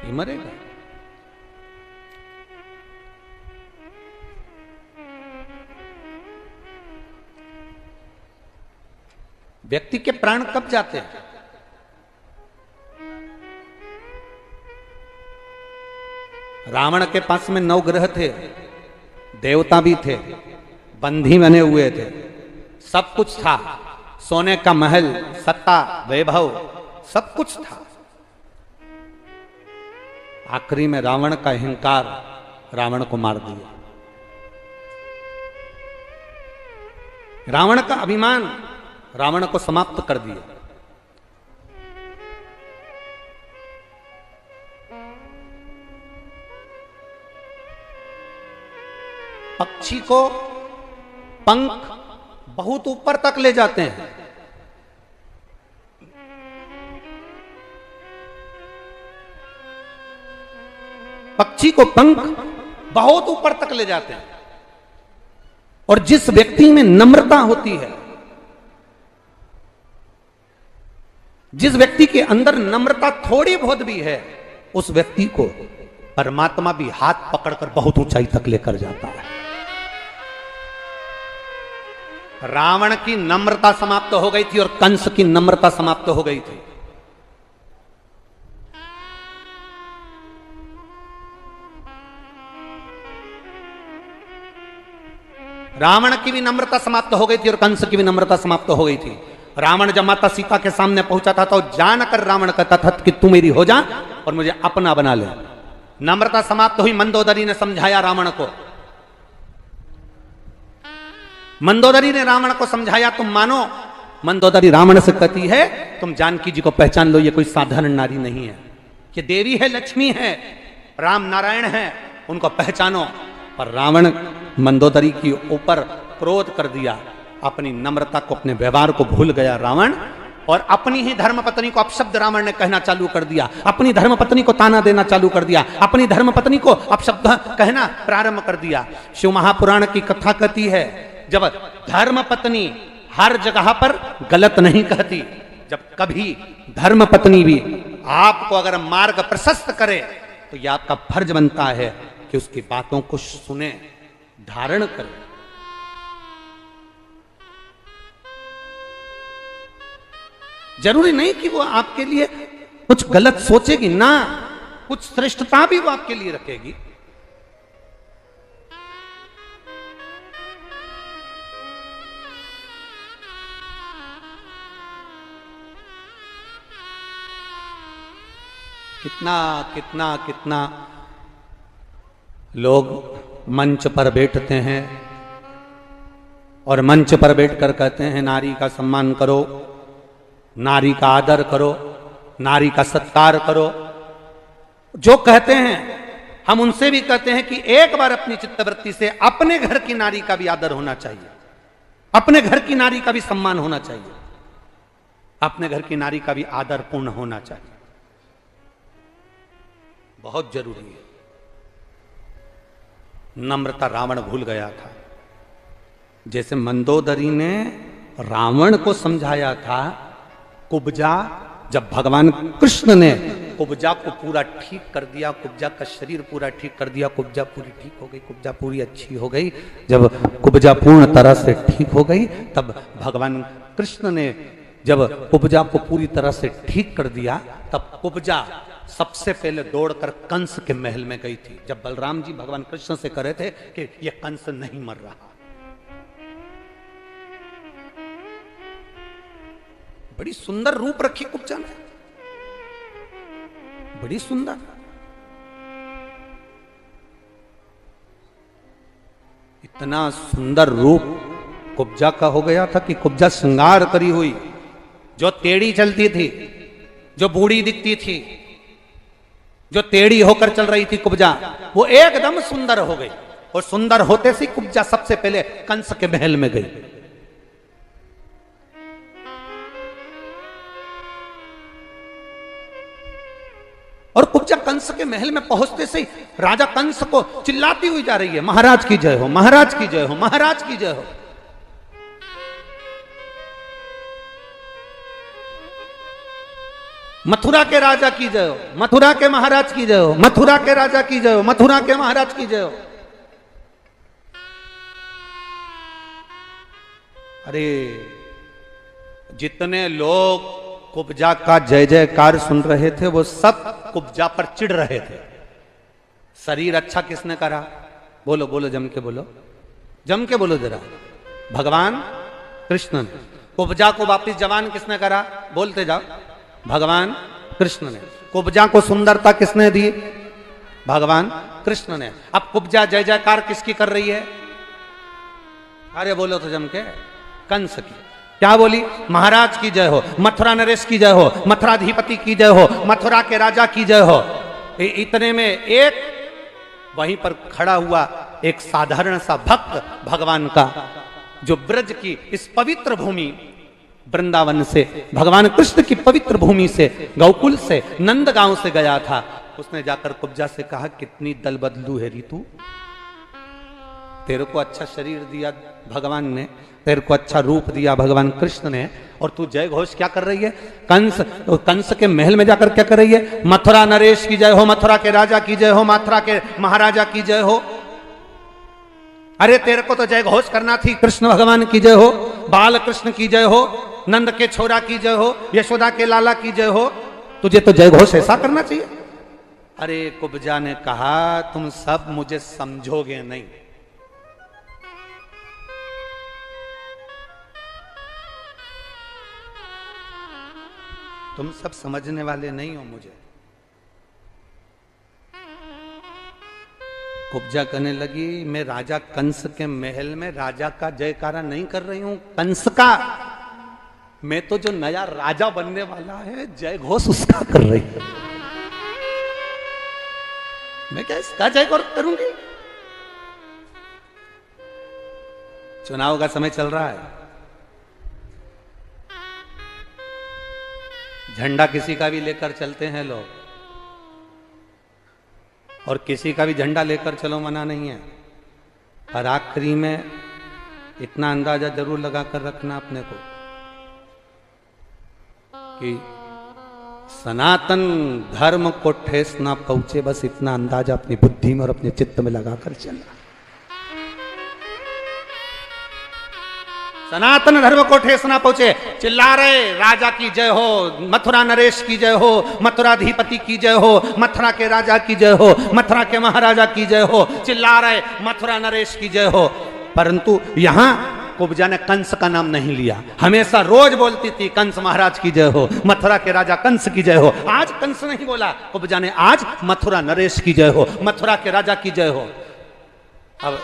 ये मरेगा। व्यक्ति के प्राण कब जाते हैं? रावण के पास में 9 ग्रह थे, देवता भी थे, बंधी बने हुए थे, सब कुछ था, सोने का महल, सत्ता, वैभव, सब कुछ था। आखिरी में रावण का अहंकार रावण को मार दिया। रावण का अभिमान रावण को समाप्त कर दिया। पक्षी को पंख बहुत ऊपर तक ले जाते हैं, पक्षी को पंख बहुत ऊपर तक ले जाते हैं। और जिस व्यक्ति में नम्रता होती है, जिस व्यक्ति के अंदर नम्रता थोड़ी बहुत भी है, उस व्यक्ति को परमात्मा भी हाथ पकड़कर बहुत ऊंचाई तक लेकर जाता है। रावण की नम्रता समाप्त हो गई थी और कंस की नम्रता समाप्त हो गई थी। रावण की भी नम्रता समाप्त हो गई थी और कंस की भी नम्रता समाप्त हो गई थी। रावण जब माता सीता के सामने पहुंचा था तो जानकर रावण कहता था कि तू मेरी हो जा और मुझे अपना बना ले। नम्रता समाप्त हुई। मंदोदरी ने समझाया रावण को, मंदोदरी ने रावण को समझाया, तुम मानो। मंदोदरी रावण से कहती है, तुम जानकी जी को पहचान लो, ये कोई साधारण नारी नहीं है, ये देवी है, लक्ष्मी है, राम नारायण है, उनको पहचानो। पर रावण मंदोदरी के ऊपर क्रोध कर दिया, अपनी नम्रता को, अपने व्यवहार को भूल गया रावण, और अपनी ही धर्मपत्नी को अपशब्द रावण ने कहना चालू कर दिया, अपनी धर्मपत्नी को ताना देना चालू कर दिया, अपनी धर्मपत्नी को अपशब्द कहना प्रारंभ कर दिया। शिव महापुराण की कथा कहती है, जब धर्मपत्नी हर जगह पर गलत नहीं कहती, जब कभी धर्मपत्नी भी आपको अगर मार्ग प्रशस्त करे तो यह आपका फर्ज बनता है कि उसकी बातों को सुने, धारण करें। जरूरी नहीं कि वो आपके लिए कुछ गलत सोचेगी ना, कुछ श्रेष्ठता भी वो आपके लिए रखेगी। कितना कितना कितना लोग मंच पर बैठते हैं और मंच पर बैठकर कहते हैं नारी का सम्मान करो, नारी का आदर करो, नारी का सत्कार करो। जो कहते हैं हम उनसे भी कहते हैं कि एक बार अपनी चित्तवृत्ति से अपने घर की नारी का भी आदर होना चाहिए, अपने घर की नारी का भी सम्मान होना चाहिए, अपने घर की नारी का भी आदर पूर्ण होना चाहिए। बहुत जरूरी है। नम्रता रावण भूल गया था। जैसे मंदोदरी ने रावण को समझाया था, कुब्जा, जब भगवान कृष्ण ने कुब्जा को पूरा ठीक कर दिया, कुब्जा का शरीर पूरा ठीक कर दिया, कुब्जा पूरी ठीक हो गई, कुब्जा पूरी अच्छी हो गई। जब कुब्जा पूर्ण तरह से ठीक हो गई, तब भगवान कृष्ण ने जब कुब्जा को पूरी तरह से ठीक कर दिया, तब कुब्जा सबसे पहले दौड़कर कंस के महल में गई थी। जब बलराम जी भगवान कृष्ण से कह रहे थे कि यह कंस नहीं मर रहा, बड़ी सुंदर रूप रखी कुब्जा ने, बड़ी सुंदर। इतना सुंदर रूप कुब्जा का हो गया था कि कुब्जा श्रृंगार करी हुई, जो टेढ़ी चलती थी, जो बूढ़ी दिखती थी, जो टेढ़ी होकर चल रही थी कुब्जा, वो एकदम सुंदर हो गई। और सुंदर होते से कुब्जा सबसे पहले कंस के महल में गई। और कुब्जा कंस के महल में पहुंचते से राजा कंस को चिल्लाती हुई जा रही है, महाराज की जय हो, महाराज की जय हो, महाराज की जय हो। मथुरा के राजा की जय हो, मथुरा के महाराज की जय हो, मथुरा के राजा की जय हो, मथुरा के महाराज की जय हो। अरे जितने लोग कुब्जा का जय जयकार सुन रहे थे वो सब कुब्जा पर चिढ़ रहे थे। शरीर अच्छा किसने करा? बोलो बोलो, जम के बोलो। जम के बोलो जरा। भगवान कृष्ण ने। कुब्जा को वापिस जवान किसने करा? बोलते जाओ। भगवान कृष्ण ने। कुब्जा को सुंदरता किसने दी? भगवान कृष्ण ने। अब कुब्जा जय जयकार किसकी कर रही है? अरे बोलो तो जम के। कंस की। क्या बोली? महाराज की जय हो, मथुरा नरेश की जय हो, मथुराधिपति की जय हो, मथुरा के राजा की जय हो। इतने में एक वहीं पर खड़ा हुआ एक साधारण सा भक्त भगवान का, जो ब्रज की इस पवित्र भूमि वृंदावन से, भगवान कृष्ण की पवित्र भूमि से, गौकुल से, नंदगांव से गया था, उसने जाकर कुब्जा से कहा, कितनी दल बदलू है रीतू, तेरे को अच्छा शरीर दिया भगवान ने, तेरे को अच्छा रूप दिया भगवान कृष्ण ने, और तू जय घोष क्या कर रही है? कंस के महल में जाकर क्या कर रही है? मथुरा नरेश की जय हो, मथुरा के राजा की जय हो, मथुरा के महाराजा की जय हो। अरे तेरे को तो जय घोष करना थी, कृष्ण भगवान की जय हो, बाल कृष्ण की जय हो, नंद के छोरा की जय हो, यशोदा के लाला की जय हो, तुझे तो जय घोष ऐसा करना चाहिए। अरे कुब्जा ने कहा, तुम सब मुझे समझोगे नहीं, तुम सब समझने वाले नहीं हो मुझे। कुब्जा कहने लगी, मैं राजा कंस के महल में राजा का जयकारा नहीं कर रही हूं, कंस का। मैं तो जो नया राजा बनने वाला है जय घोष उसका कर रही हूं। मैं क्या इसका जय घोष करूंगी? चुनाव का समय चल रहा है, झंडा किसी का भी लेकर चलते हैं लोग, और किसी का भी झंडा लेकर चलो मना नहीं है, पर आखिरी में इतना अंदाजा जरूर लगाकर रखना अपने को कि सनातन धर्म को ठेस ना पहुंचे, बस इतना अंदाजा अपनी बुद्धि में और अपने चित्त में लगाकर चलना। सनातन धर्म को ठेस ना पहुंचे। चिल्ला रहे राजा की जय हो, मथुरा नरेश की जय हो, मथुराधिपति की जय हो, मथुरा के राजा की जय हो, मथुरा के महाराजा की जय हो, चिल्ला रहे मथुरा नरेश की जय हो। परंतु यहां कुब्जा ने कंस का नाम नहीं लिया, हमेशा रोज बोलती थी कंस महाराज की जय हो, मथुरा के राजा कंस की जय हो। आज कंस नहीं बोला कुब्जा ने, आज मथुरा नरेश की जय हो, मथुरा के राजा की जय हो। अब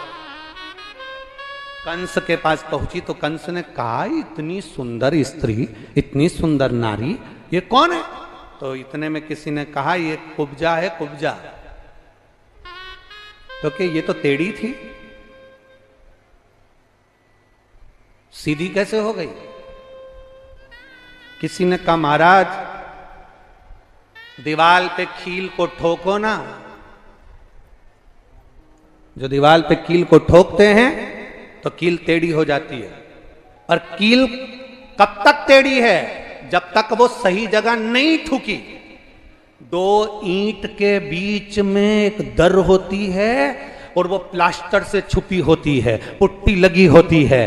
कंस के पास पहुंची तो कंस ने कहा, इतनी सुंदर स्त्री, इतनी सुंदर नारी, ये कौन है? तो इतने में किसी ने कहा, ये कुब्जा है, कुब्जा। तो कि ये तो टेढ़ी थी, सीधी कैसे हो गई? किसी ने कहा, महाराज दीवाल पे कील को ठोको ना, जो दीवाल पे कील को ठोकते हैं तो कील टेढ़ी हो जाती है, और कील कब तक टेढ़ी है? जब तक वो सही जगह नहीं ठुकी। दो ईंट के बीच में एक दर होती है और वो प्लास्टर से छुपी होती है, पुट्टी लगी होती है।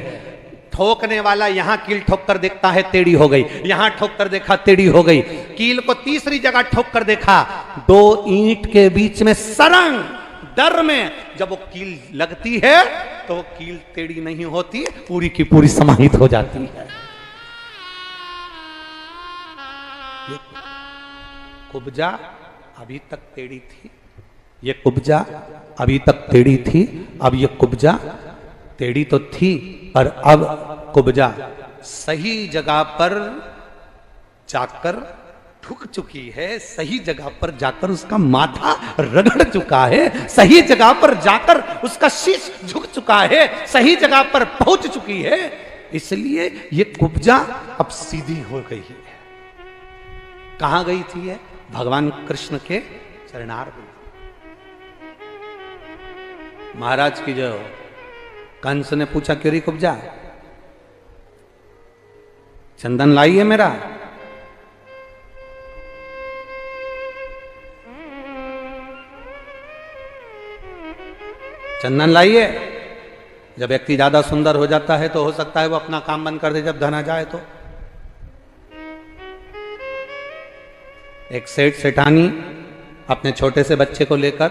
ठोकने वाला यहां कील ठोक कर देखता है, टेढ़ी हो गई, यहां ठोक कर देखा, टेढ़ी हो गई, कील को तीसरी जगह ठोक कर देखा, दो ईंट के बीच में सरंग दर में जब वो कील लगती है तो वो कील टेढ़ी नहीं होती, पूरी की पूरी समाहित हो जाती है। ये कुब्जा अभी तक टेढ़ी थी, ये कुब्जा अभी तक टेढ़ी थी, अब ये कुब्जा टेढ़ी तो थी, पर अब कुब्जा सही जगह पर जाकर ठुक चुकी है, सही जगह पर जाकर उसका माथा रगड़ चुका है, सही जगह पर जाकर उसका शीश झुक चुका है, सही जगह पर पहुंच चुकी है, इसलिए ये कुब्जा अब सीधी हो गई है। कहां गई थी ये? भगवान कृष्ण के चरणार में। महाराज की जय हो। कंस ने पूछा, क्यों री कुब्जा, चंदन लाई है मेरा? चंदन लाइए। जब व्यक्ति ज्यादा सुंदर हो जाता है तो हो सकता है वो अपना काम बंद कर दे जब धन आ जाए तो। एक सेठ सेठानी अपने छोटे से बच्चे को लेकर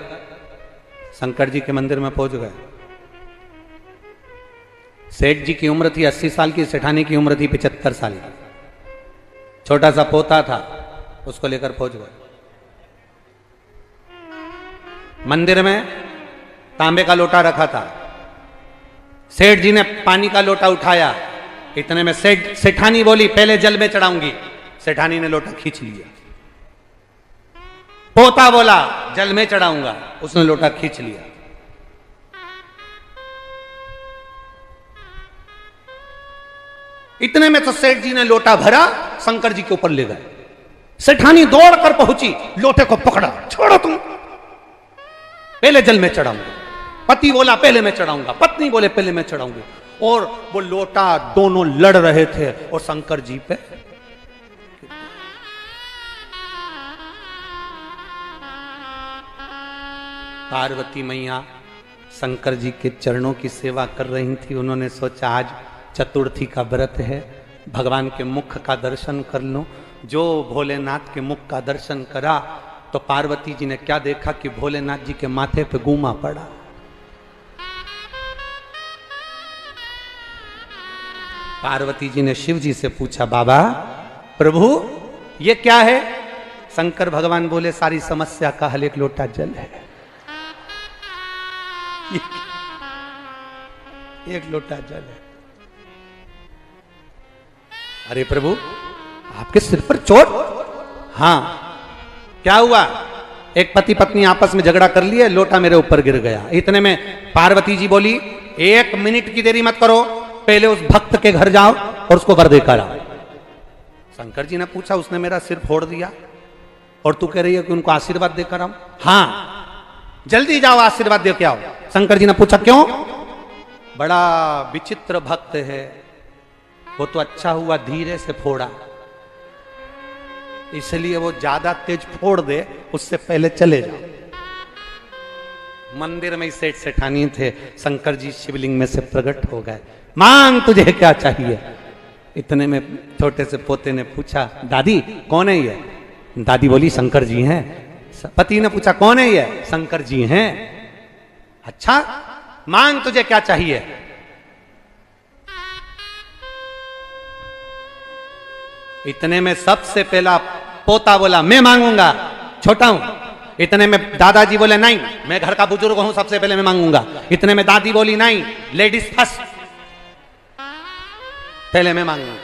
शंकर जी के मंदिर में पहुंच गए। सेठ जी की उम्र थी 80 साल की, सेठानी की उम्र थी 75 साल की। छोटा सा पोता था, उसको लेकर पहुंच गए मंदिर में। तांबे का लोटा रखा था, सेठ जी ने पानी का लोटा उठाया। इतने में सेठानी बोली पहले जल में चढ़ाऊंगी। सेठानी ने लोटा खींच लिया। पोता बोला जल में चढ़ाऊंगा, उसने लोटा खींच लिया। इतने में तो सेठ जी ने लोटा भरा, शंकर जी के ऊपर ले गए। सेठानी दौड़कर पहुंची, लोटे को पकड़ा, छोड़ो तुम, पहले जल में चढ़ाऊंगा। पति बोला पहले मैं चढ़ाऊंगा, पत्नी बोले पहले मैं चढ़ाऊंगी। और वो लोटा दोनों लड़ रहे थे और शंकर जी पे पार्वती मैया शंकर जी के चरणों की सेवा कर रही थी। उन्होंने सोचा आज चतुर्थी का व्रत है, भगवान के मुख का दर्शन कर लो। जो भोलेनाथ के मुख का दर्शन करा तो पार्वती जी ने क्या देखा कि भोलेनाथ जी के माथे पे गुमा पड़ा। पार्वती जी ने शिव जी से पूछा, बाबा प्रभु ये क्या है? शंकर भगवान बोले सारी समस्या का हल एक लोटा जल है। एक लोटा जल है। अरे प्रभु आपके सिर पर चोट? हां, क्या हुआ? एक पति पत्नी आपस में झगड़ा कर लिए, लोटा मेरे ऊपर गिर गया। इतने में पार्वती जी बोली 1 मिनट की देरी मत करो, पहले उस भक्त के घर जाओ और उसको वर देकर आओ। शंकर जी ने पूछा उसने मेरा सिर फोड़ दिया और तू कह रही है कि उनको आशीर्वाद देकर आओ? हां, जल्दी जाओ आशीर्वाद दे के आओ। शंकर जी ने पूछा क्यों? बड़ा विचित्र भक्त है, वो तो अच्छा हुआ धीरे से फोड़ा, इसलिए वो ज्यादा तेज फोड़ दे, उससे पहले चले जाओ। मंदिर में ही सेठ सेठानी थे। शंकर जी शिवलिंग में से प्रकट हो गए। मांग तुझे क्या चाहिए? इतने में छोटे से पोते ने पूछा दादी कौन है ये? दादी बोली शंकर जी हैं। पति ने पूछा कौन है ये? शंकर जी हैं। अच्छा मांग तुझे क्या चाहिए? इतने में सबसे पहला पोता बोला मैं मांगूंगा, छोटा हूं। इतने में दादाजी बोले नहीं मैं घर का बुजुर्ग हूं, सबसे पहले मैं मांगूंगा। इतने में दादी बोली नहीं लेडीज फर्स्ट, पहले मैं मांगूंगा।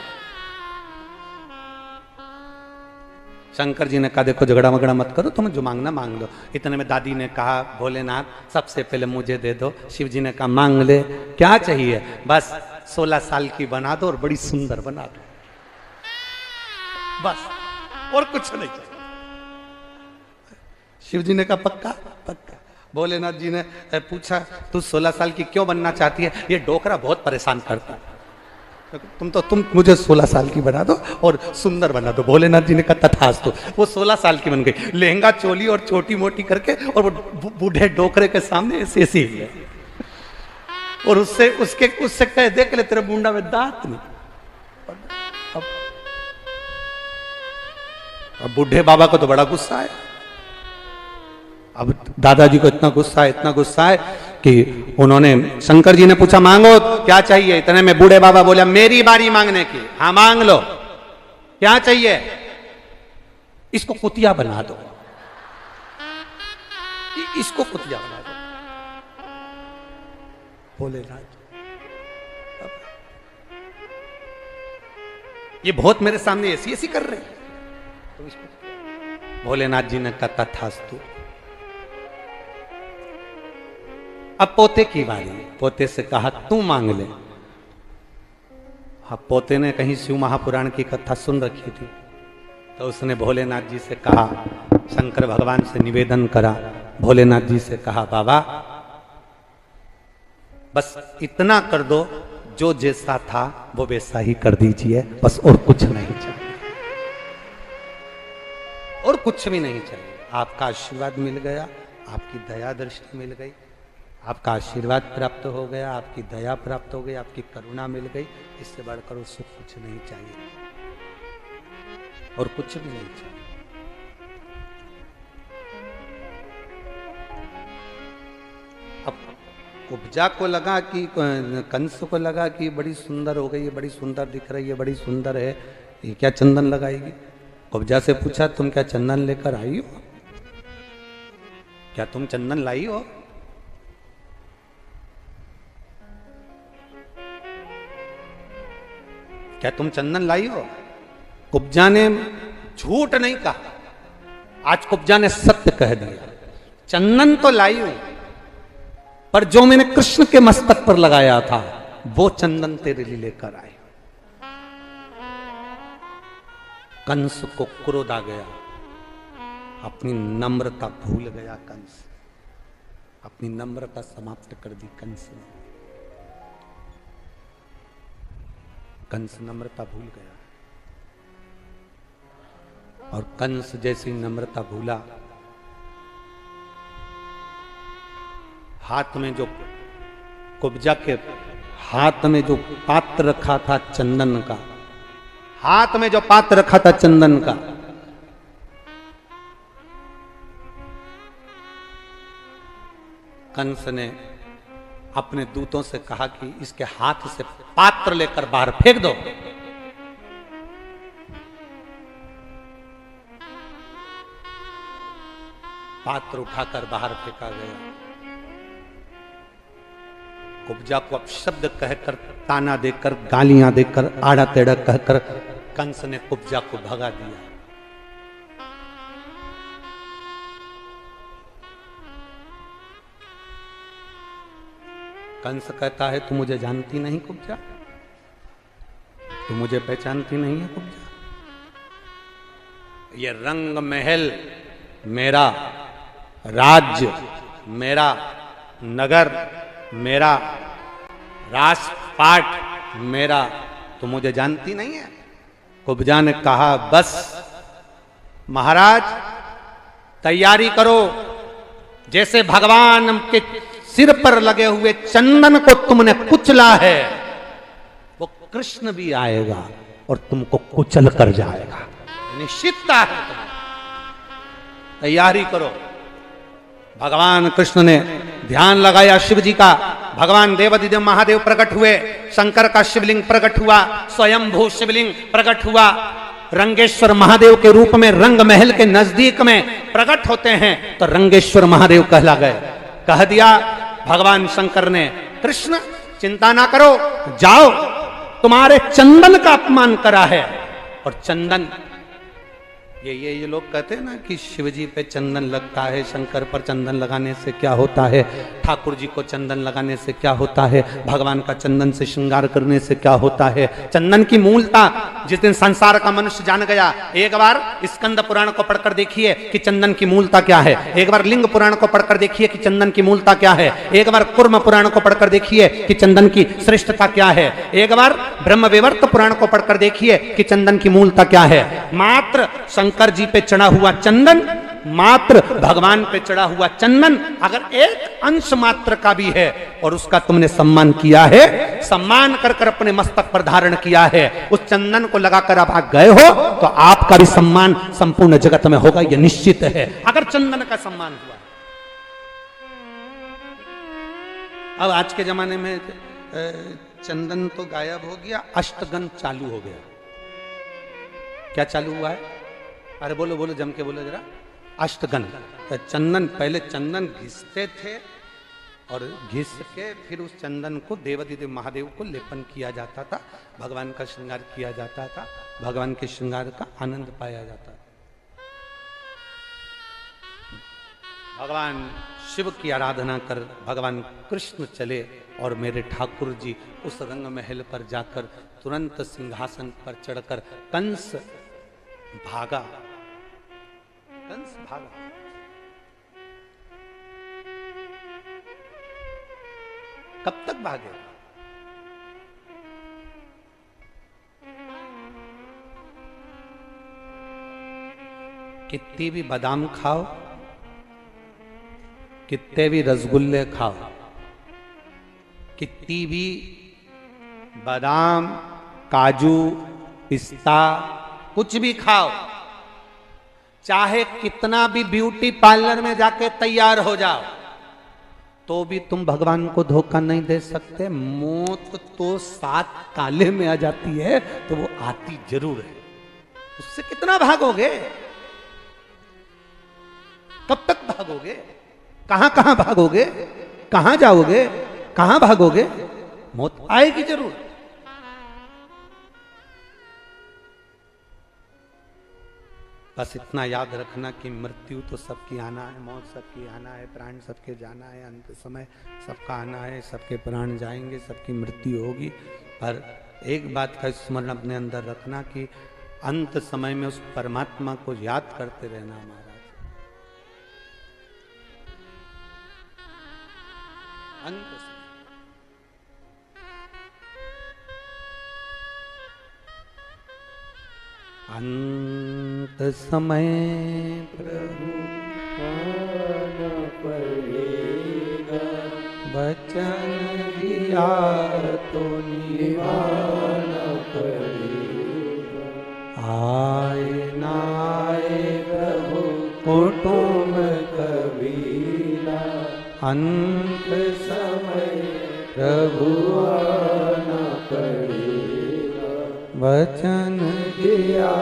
शंकर जी ने कहा देखो झगड़ा मगड़ा मत करो, तुम जो मांगना मांग लो। इतने में दादी ने कहा भोलेनाथ सबसे पहले मुझे दे दो। शिव जी ने कहा मांग ले, क्या चाहिए? बस 16 साल की बना दो और बड़ी सुंदर बना दो, बस और कुछ नहीं चाहिए। शिव जी ने कहा पक्का? पक्का। भोलेनाथ जी ने पूछा तू 16 साल की क्यों बनना चाहती है? ये डोकरा बहुत परेशान करता है। तुम मुझे 16 साल की बना दो और सुंदर बना दो। भोलेनाथ जी ने कहा तथास्तु। वो 16 साल की बन गई, लहंगा चोली और छोटी मोटी करके, और वो बूढ़े डोकरे के सामने ऐसे ऐसे ही है। और उससे कह देख ले तेरे मुंडा में दांत नहीं। अब बूढ़े बाबा को तो बड़ा गुस्सा है। अब दादाजी को इतना गुस्सा है कि उन्होंने शंकर जी ने पूछा मांगो क्या चाहिए? इतने में बूढ़े बाबा बोले मेरी बारी मांगने की। हाँ मांग लो, क्या चाहिए? इसको कुतिया बना दो, इसको कुतिया बना दो। भोलेनाथ ये बहुत मेरे सामने ऐसी ऐसी कर रहे हैं, तो इसको भोलेनाथ जी ने कहा तथास्तु। अब पोते की बारी। पोते से कहा तू मांग ले। अब पोते ने कहीं शिव महापुराण की कथा सुन रखी थी, तो उसने भोलेनाथ जी से कहा, शंकर भगवान से निवेदन करा। भोलेनाथ जी से कहा बाबा बस इतना कर दो, जो जैसा था वो वैसा ही कर दीजिए, बस और कुछ नहीं चाहिए, और कुछ भी नहीं चाहिए। आपका आशीर्वाद मिल गया, आपकी दया दृष्टि मिल गई, आपका आशीर्वाद प्राप्त हो gया, आपकी दया प्राप्त हो गई, आपकी करुणा मिल गई। इससे बढ़कर उससे कुछ नहीं चाहिए, और कुछ भी नहीं चाहिए। अब कुब्जा को लगा कि कंस को लगा कि बड़ी सुंदर हो गई है, बड़ी सुंदर दिख रही है, बड़ी सुंदर है, ये क्या चंदन लगाएगी। कुब्जा से पूछा तुम क्या चंदन लेकर आई हो, क्या तुम चंदन लाई हो। क्या तुम चंदन लाई हो। कुब्जा ने झूठ नहीं कहा, आज कुब्जा ने सत्य कह दिया, चंदन तो लाई हूं, पर जो मैंने कृष्ण के मस्तक पर लगाया था वो चंदन तेरे लिए लेकर आए। कंस को क्रोध आ गया, अपनी नम्रता भूल गया कंस, अपनी नम्रता समाप्त कर दी कंस ने। कंस नम्रता भूल गया, और कंस जैसी नम्रता भूला, हाथ में जो कुब्जा के हाथ में जो पात्र रखा था चंदन का, हाथ में जो पात्र रखा था चंदन का, कंस ने अपने दूतों से कहा कि इसके हाथ से पात्र लेकर बाहर फेंक दो। पात्र उठाकर बाहर फेंका गया। कुब्जा को अपशब्द कहकर, ताना देकर, गालियां देकर, आड़ा टेढ़ा कहकर कंस ने कुब्जा को भगा दिया। कंस कहता है तू मुझे जानती नहीं कुब्जा, तू मुझे पहचानती नहीं है कुब्जा। ये रंग महल मेरा, राज्य मेरा, नगर मेरा, राजपाट मेरा, तो मुझे जानती नहीं है। कुब्जा ने कहा बस महाराज तैयारी करो, जैसे भगवान के सिर पर लगे हुए चंदन को तुमने कुचला है, वो कृष्ण भी आएगा और तुमको कुचल कर जाएगा, निश्चितता है। तैयारी करो। भगवान कृष्ण ने ध्यान लगाया शिव जी का, भगवान देवाधिदेव महादेव प्रकट हुए, शंकर का शिवलिंग प्रकट हुआ, स्वयंभू शिवलिंग प्रकट हुआ, रंगेश्वर महादेव के रूप में रंग महल के नजदीक में प्रकट होते हैं तो रंगेश्वर महादेव कहला गए। कह दिया भगवान शंकर ने, कृष्ण चिंता ना करो, जाओ, तुम्हारे चंदन का अपमान करा है। और चंदन ये लोग कहते हैं ना कि शिवजी पे चंदन लगता है, शंकर पर चंदन लगाने से क्या होता है, ठाकुर जी को चंदन लगाने से क्या होता है, भगवान का चंदन से श्रृंगार करने से क्या होता है। चंदन की मूलता जिस दिन संसार का मनुष्य जान गया, एक बार स्कंद पुराण को पढ़कर देखिए कि चंदन की मूलता क्या है, एक बार लिंग पुराण को पढ़कर देखिए कि चंदन की मूलता क्या है, एक बार कुर्म पुराण को पढ़कर देखिए कि चंदन की श्रेष्ठता क्या है, एक बार ब्रह्म विवर्त पुराण को पढ़कर देखिए कि चंदन की मूलता क्या है। मात्र शंकर जी पे चढ़ा हुआ चंदन, मात्र भगवान पे चढ़ा हुआ चंदन अगर एक अंश मात्र का भी है और उसका तुमने सम्मान किया है, सम्मान कर कर अपने मस्तक पर धारण किया है, उस चंदन को लगाकर आप गए हो तो आपका भी सम्मान संपूर्ण जगत में होगा, यह निश्चित है। अगर चंदन का सम्मान हुआ। अब आज के जमाने में चंदन तो गायब हो गया, अष्टगन चालू हो गया। क्या चालू हुआ है? अरे बोलो बोलो, जम के बोलो जरा। अष्टगन। तो चंदन, पहले चंदन घिसते थे और घिस के फिर उस चंदन को देवाधिदेव महादेव को लेपन किया जाता था, भगवान का श्रृंगार किया जाता था, भगवान के श्रृंगार का आनंद पाया जाता था। भगवान शिव की आराधना कर भगवान कृष्ण चले और मेरे ठाकुर जी उस रंग महल पर जाकर तुरंत सिंहासन पर चढ़कर कंस भागा, कंस भागा। कब तक भागे? कितनी भी बादाम खाओ, कितने भी रसगुल्ले खाओ, कितनी भी बादाम, काजू, पिस्ता कुछ भी खाओ, चाहे कितना भी ब्यूटी पार्लर में जाके तैयार हो जाओ, तो भी तुम भगवान को धोखा नहीं दे सकते। मौत तो 7 ताले में आ जाती है, तो वो आती जरूर है। उससे कितना भागोगे? कब तक भागोगे? कहां कहां भागोगे? कहां जाओगे? कहां भागोगे? मौत आएगी जरूर। बस इतना याद रखना कि मृत्यु तो सबकी आना है, मौत सबकी आना है, प्राण सबके जाना है, अंत समय सबका आना है, सबके प्राण जाएंगे, सबकी मृत्यु होगी। पर एक बात का स्मरण अपने अंदर रखना कि अंत समय में उस परमात्मा को याद करते रहना महाराज। अंत समय अंत समय प्रभु आना पड़ेगा, वचन दिया तो निभाना पड़ेगा। आए ना आए प्रभु कुटुंब कबीला, अंत समय प्रभु आना पड़ेगा। वचन दिया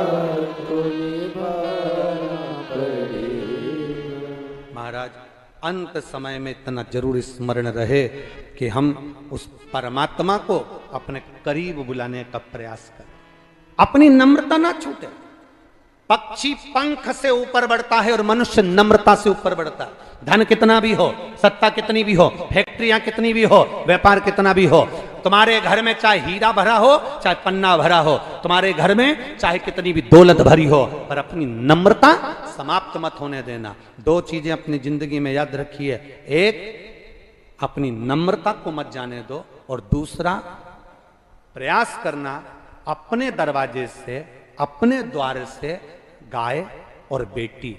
तो निभाना पड़ेगा। महाराज अंत समय में इतना जरूर स्मरण रहे कि हम उस परमात्मा को अपने करीब बुलाने का प्रयास करें, अपनी नम्रता ना छूटे। पक्षी पंख से ऊपर बढ़ता है और मनुष्य नम्रता से ऊपर बढ़ता है। धन कितना भी हो, सत्ता कितनी भी हो, फैक्ट्रियां कितनी भी हो, व्यापार कितना भी हो, तुम्हारे घर में चाहे हीरा भरा हो, चाहे पन्ना भरा हो, तुम्हारे घर में चाहे कितनी भी दौलत भरी हो, पर अपनी नम्रता समाप्त मत होने देना। 2 चीजें अपनी जिंदगी में याद रखिए। एक, अपनी नम्रता को मत जाने दो, और दूसरा, प्रयास करना अपने दरवाजे से, अपने द्वार से गाय और बेटी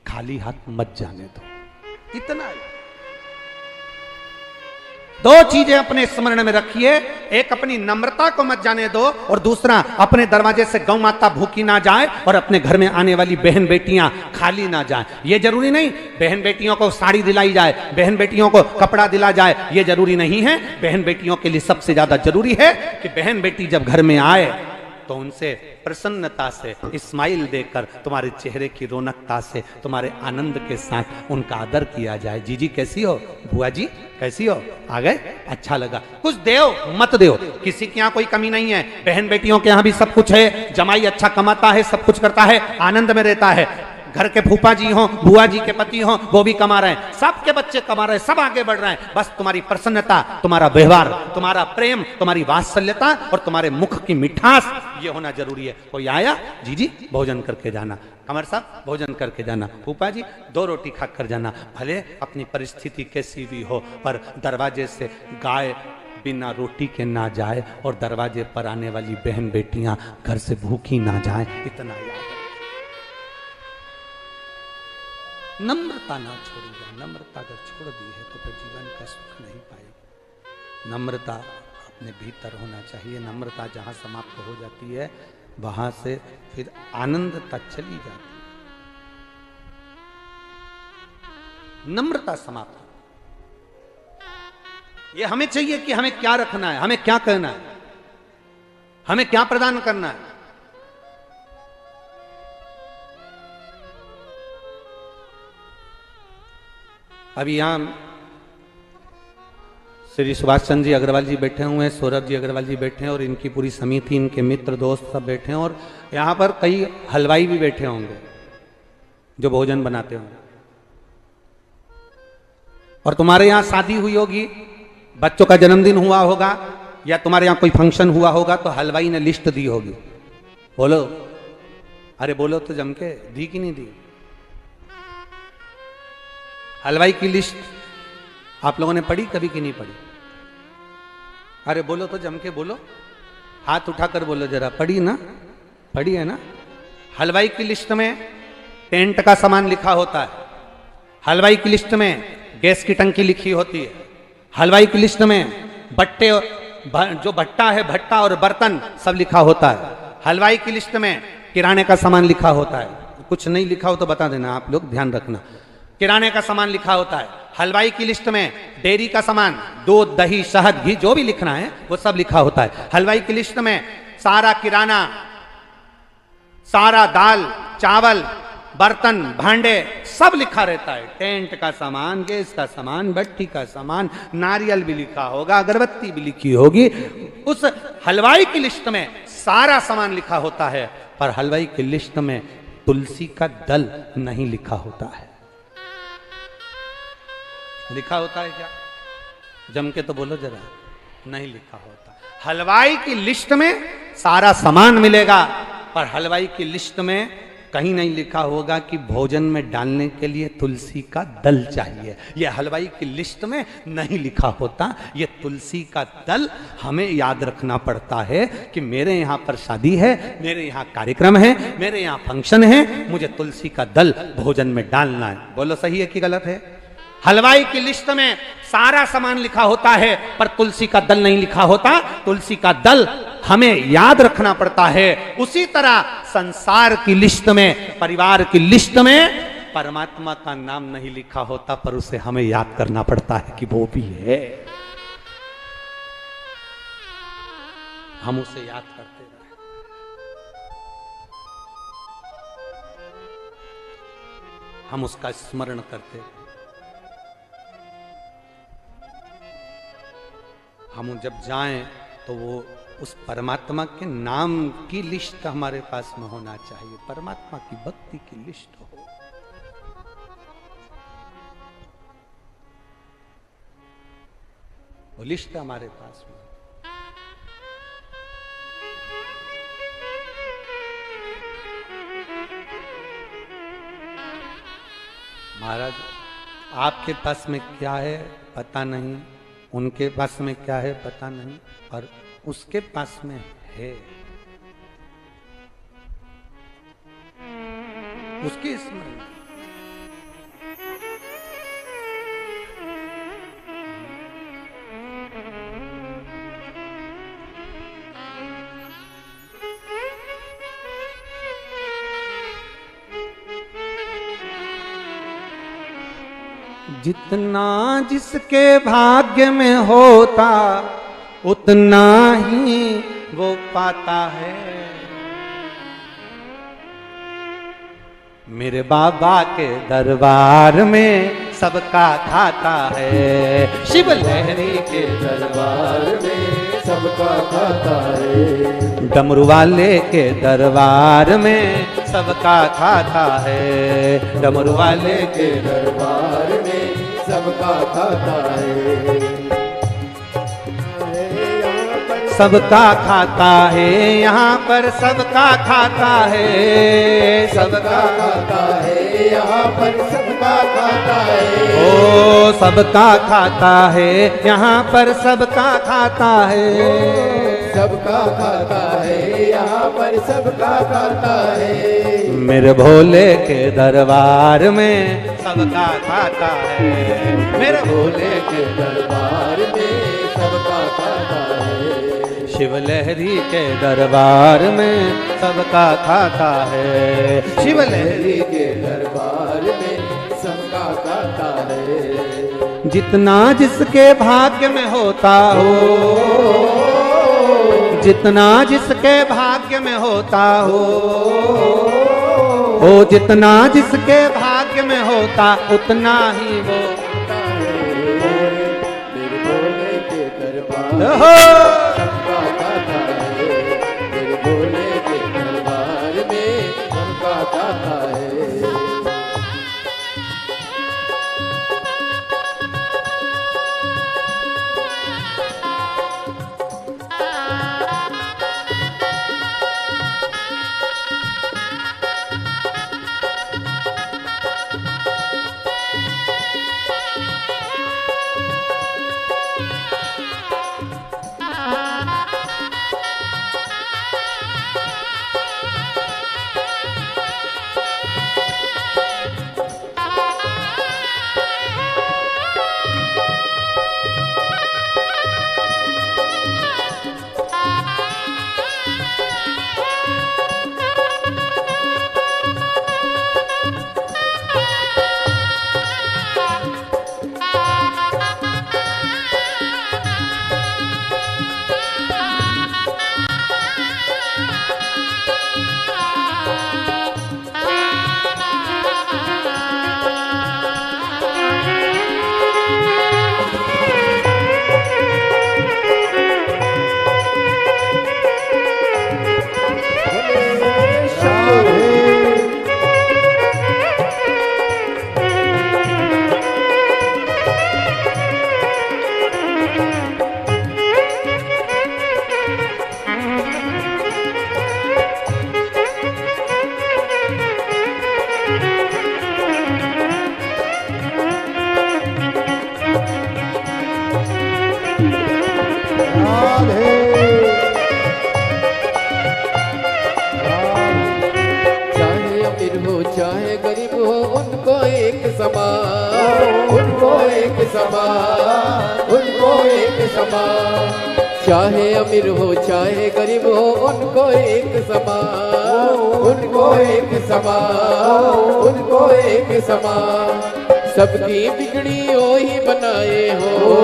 खाली हाथ मत जाने दो। इतना ही 2 चीजें अपने स्मरण में रखिए। एक, अपनी नम्रता को मत जाने दो, और दूसरा, अपने दरवाजे से गौ माता भूखी ना जाए और अपने घर में आने वाली बहन बेटियां खाली ना जाए। ये जरूरी नहीं बहन बेटियों को साड़ी दिलाई जाए, बहन बेटियों को कपड़ा दिला जाए, ये जरूरी नहीं है। बहन बेटियों के लिए सबसे ज्यादा जरूरी है कि बहन बेटी जब घर में आए तो उनसे प्रसन्नता से स्माइल देकर, तुम्हारे चेहरे की रौनकता से, तुम्हारे आनंद के साथ उनका आदर किया जाए। जीजी कैसी हो, बुआ जी कैसी हो, आ गए, अच्छा लगा, कुछ देओ मत देओ, किसी के यहाँ कोई कमी नहीं है। बहन बेटियों के यहाँ भी सब कुछ है, जमाई अच्छा कमाता है, सब कुछ करता है, आनंद में रहता है। घर के फूफा जी हो, बुआ जी के पति हो, वो भी कमा रहे हैं, सबके बच्चे कमा रहे हैं, सब आगे बढ़ रहे हैं। बस तुम्हारी प्रसन्नता, तुम्हारा व्यवहार, तुम्हारा प्रेम, तुम्हारी वात्सल्यता और तुम्हारे मुख की मिठास, ये होना जरूरी है। कोई आया, जीजी भोजन करके जाना, कमर साहब भोजन करके जाना, फूफा जी 2 रोटी खाकर जाना। भले अपनी परिस्थिति कैसी भी हो, पर दरवाजे से गाय बिना रोटी के ना जाए और दरवाजे पर आने वाली बहन बेटियां घर से भूखी ना जाए, इतना याद। नम्रता ना छोड़िएगा। नम्रता अगर छोड़ दी है तो फिर जीवन का सुख नहीं पाएगा। नम्रता अपने भीतर होना चाहिए। नम्रता जहाँ समाप्त हो जाती है वहां से फिर आनंदता चली जाती है। नम्रता समाप्त, ये हमें चाहिए कि हमें क्या रखना है, हमें क्या कहना है, हमें क्या प्रदान करना है। अभी यहां श्री सुभाष चंद्र जी अग्रवाल जी बैठे हुए हैं, सौरभ जी अग्रवाल जी बैठे हैं और इनकी पूरी समिति, इनके मित्र दोस्त सब बैठे हैं, और यहाँ पर कई हलवाई भी बैठे होंगे जो भोजन बनाते होंगे। और तुम्हारे यहाँ शादी हुई होगी, बच्चों का जन्मदिन हुआ होगा, या तुम्हारे यहाँ कोई फंक्शन हुआ होगा, तो हलवाई ने लिस्ट दी होगी। बोलो, अरे बोलो तो जम के, दी कि नहीं दी? हलवाई की लिस्ट आप लोगों ने पढ़ी कभी कि नहीं पढ़ी? अरे बोलो तो जम के बोलो, हाथ उठाकर बोलो जरा, पढ़ी ना? पढ़ी है ना? हलवाई की लिस्ट में टेंट का सामान लिखा होता है, हलवाई की लिस्ट में गैस की टंकी लिखी होती है, हलवाई की लिस्ट में बट्टे, जो भट्टा है, भट्टा और बर्तन सब लिखा होता है। हलवाई की लिस्ट में किराने का सामान लिखा होता है। कुछ नहीं लिखा हो तो बता देना, आप लोग ध्यान रखना। किराने का सामान लिखा होता है। हलवाई की लिस्ट में डेयरी का सामान, दूध, दही, शहद, घी, जो भी लिखना है वो सब लिखा होता है। हलवाई की लिस्ट में सारा किराना, सारा दाल, चावल, बर्तन, भांडे सब लिखा रहता है। टेंट का सामान, गैस का सामान, भट्टी का सामान, नारियल भी लिखा होगा, अगरबत्ती भी लिखी होगी। उस हलवाई की लिस्ट में सारा सामान लिखा होता है, पर हलवाई की लिस्ट में तुलसी का दल नहीं लिखा होता है। लिखा होता है क्या? जम के तो बोलो जरा। नहीं लिखा होता। हलवाई की लिस्ट में सारा सामान मिलेगा, पर हलवाई की लिस्ट में कहीं नहीं लिखा होगा कि भोजन में डालने के लिए तुलसी का दल चाहिए। यह हलवाई की लिस्ट में नहीं लिखा होता। यह तुलसी का दल हमें याद रखना पड़ता है कि मेरे यहाँ पर शादी है, मेरे यहाँ कार्यक्रम है, मेरे यहाँ फंक्शन है, मुझे तुलसी का दल भोजन में डालना है। बोलो सही है कि गलत है? हलवाई की लिस्ट में सारा सामान लिखा होता है, पर तुलसी का दल नहीं लिखा होता। तुलसी का दल हमें याद रखना पड़ता है। उसी तरह संसार की लिस्ट में, परिवार की लिस्ट में परमात्मा का नाम नहीं लिखा होता, पर उसे हमें याद करना पड़ता है कि वो भी है। हम उसे याद करते रहे। हम उसका स्मरण करते रहे। हम जब जाएं तो वो उस परमात्मा के नाम की लिस्ट हमारे पास में होना चाहिए, परमात्मा की भक्ति की लिस्ट हो। वो लिस्ट हमारे पास में। महाराज, आपके पास में क्या है पता नहीं, उनके पास में क्या है पता नहीं, और उसके पास में है। उसके स्मरण। जितना जिसके भाग्य में होता उतना ही वो पाता है। मेरे बाबा के दरबार में सबका खाता है। शिव लहरी के दरबार में सबका खाता है। डमरू वाले के दरबार में सबका खाता है। डमरू वाले के दरबार में सबका खाता है। सबका खाता है, यहाँ पर सबका खाता है। सबका खाता है, यहाँ पर सबका खाता है। ओ सबका खाता है, यहाँ पर सबका खाता है। सबका खाता है, यहाँ पर सबका खाता है। मेरे भोले के दरबार में सबका खाता है। मेरे भोले के दरबार में सबका खाता है। शिव लहरी के दरबार में सबका खाता है। शिव लहरी के दरबार में सबका खाता है। जितना जिसके भाग्य में होता हो, जितना जिसके भाग्य में होता हो, ओ जितना जिसके भाग्य में होता उतना ही वो। मेरे भोले के दरबार हो सबका खाता है। मेरे भोले के दरबार में सबका खाता है। समान, उनको एक समान, उनको एक समान। चाहे अमीर हो चाहे गरीब हो उनको एक समान, उनको एक समान, उनको एक समान। सबकी बिगड़ी ओही बनाए हो,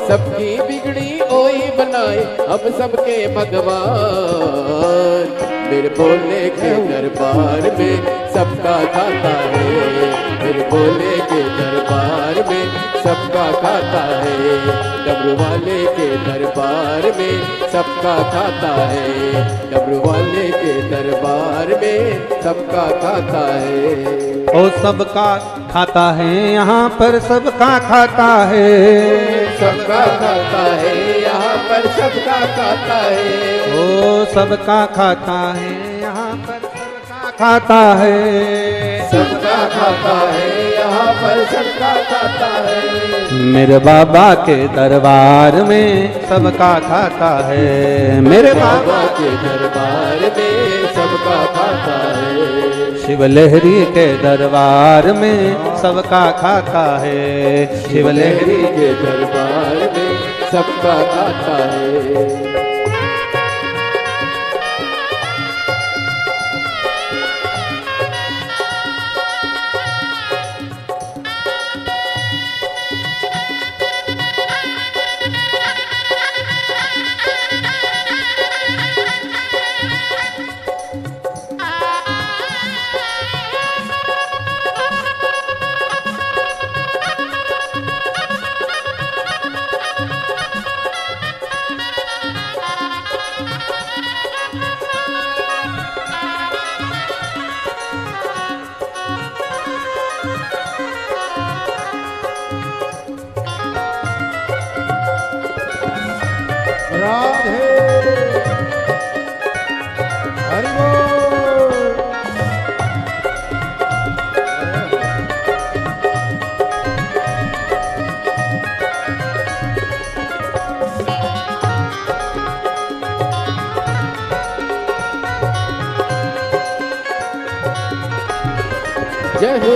सबकी बिगड़ी ओही बनाए अब सबके भगवान। मेरे भोले के दरबार में सबका खाता है, मेरे भोले के दरबार में सबका खाता है। डमरू वाले के दरबार में सबका खाता है, डमरू वाले के दरबार में सबका खाता है। ओ सबका खाता है यहाँ पर सबका खाता है, सबका खाता है यहाँ पर सबका खाता है। ओ सबका खाता है यहाँ पर सबका खाता है, सबका खाता है यहाँ पर सबका खाता है। मेरे बाबा के दरबार में सबका खाता है, मेरे बाबा के दरबार में सबका खाता है। शिव लहरी के दरबार में सबका खाता है, शिव लहरी के दरबार में सबका खाता है। राधे हरि बोल। जय हो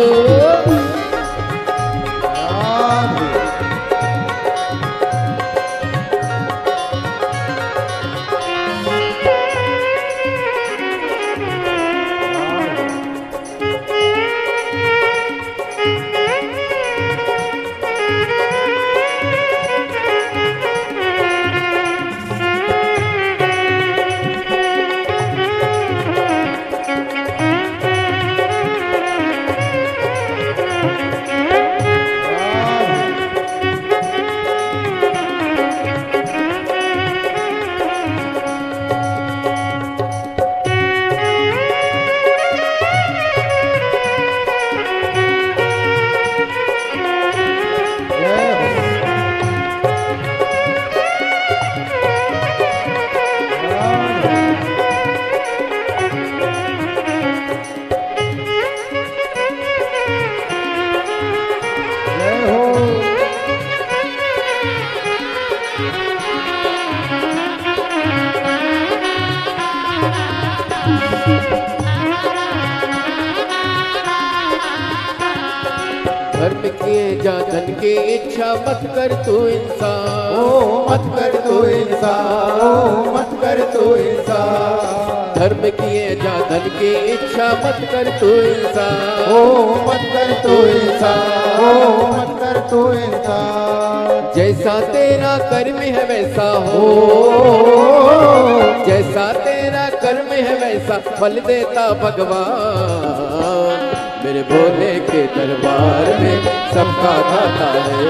धर्म किए जा धन की इच्छा मत कर तू इंसान, ओ मत कर तू इंसान, ओ मत कर तू इंसान। धर्म किए जा धन की इच्छा मत कर तू इंसान, ओ मत कर तू इंसान, ओ मत कर तू इंसान। जैसा तेरा कर्म है वैसा हो, जैसा तेरा कर्म है वैसा फल देता भगवान। मेरे भोले के दरबार में सबका खाता है,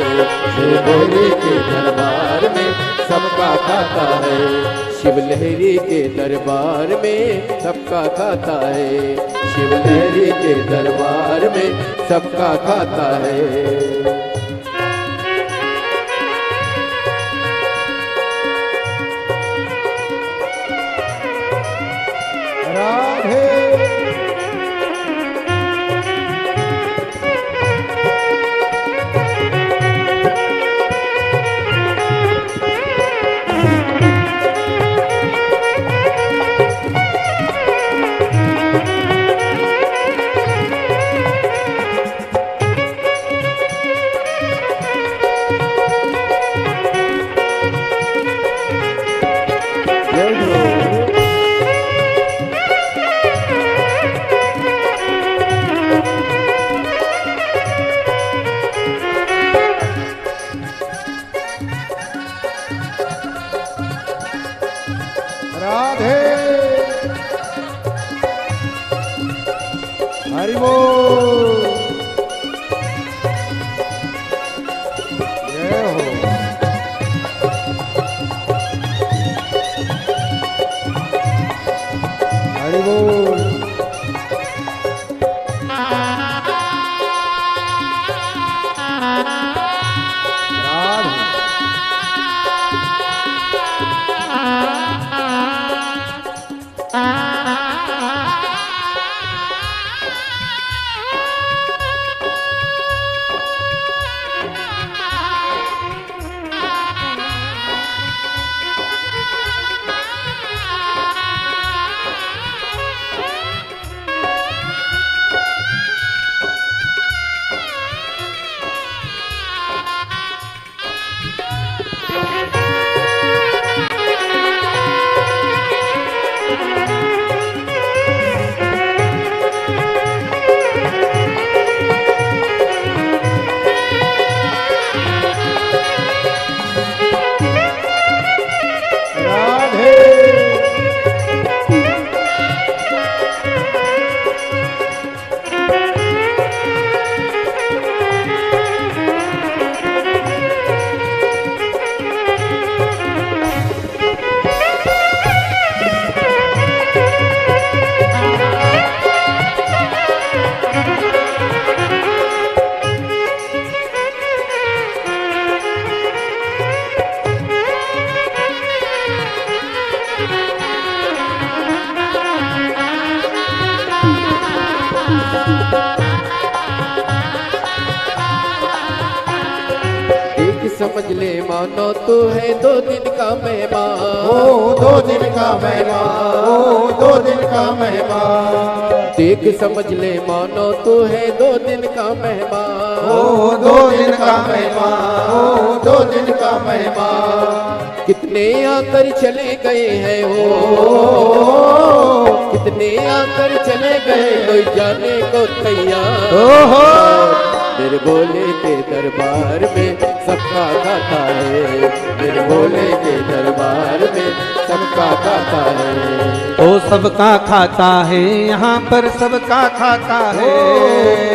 मेरे भोले के दरबार में सबका खाता है। शिव लहरी के दरबार में सबका खाता है, शिव लहरी के दरबार में सबका खाता है। राधे बोल जय हो हरि बोल राधे समझ ले मानो तू है 2 दिन का मेहमान। ओ 2 दिन का मेहमान, ओ 2 दिन का मेहमान। देख समझ ले मानो तू है 2 दिन का मेहमान। ओ 2 दिन का मेहमान, ओ 2 दिन का मेहमान। कितने आकर चले गए हैं हो, कितने आकर चले गए कोई जाने को तैयार। मेरे भोले के दरबार में सबका खाता है, मेरे भोले के दरबार में सबका खाता है। ओ सबका खाता है यहाँ पर सबका खाता है,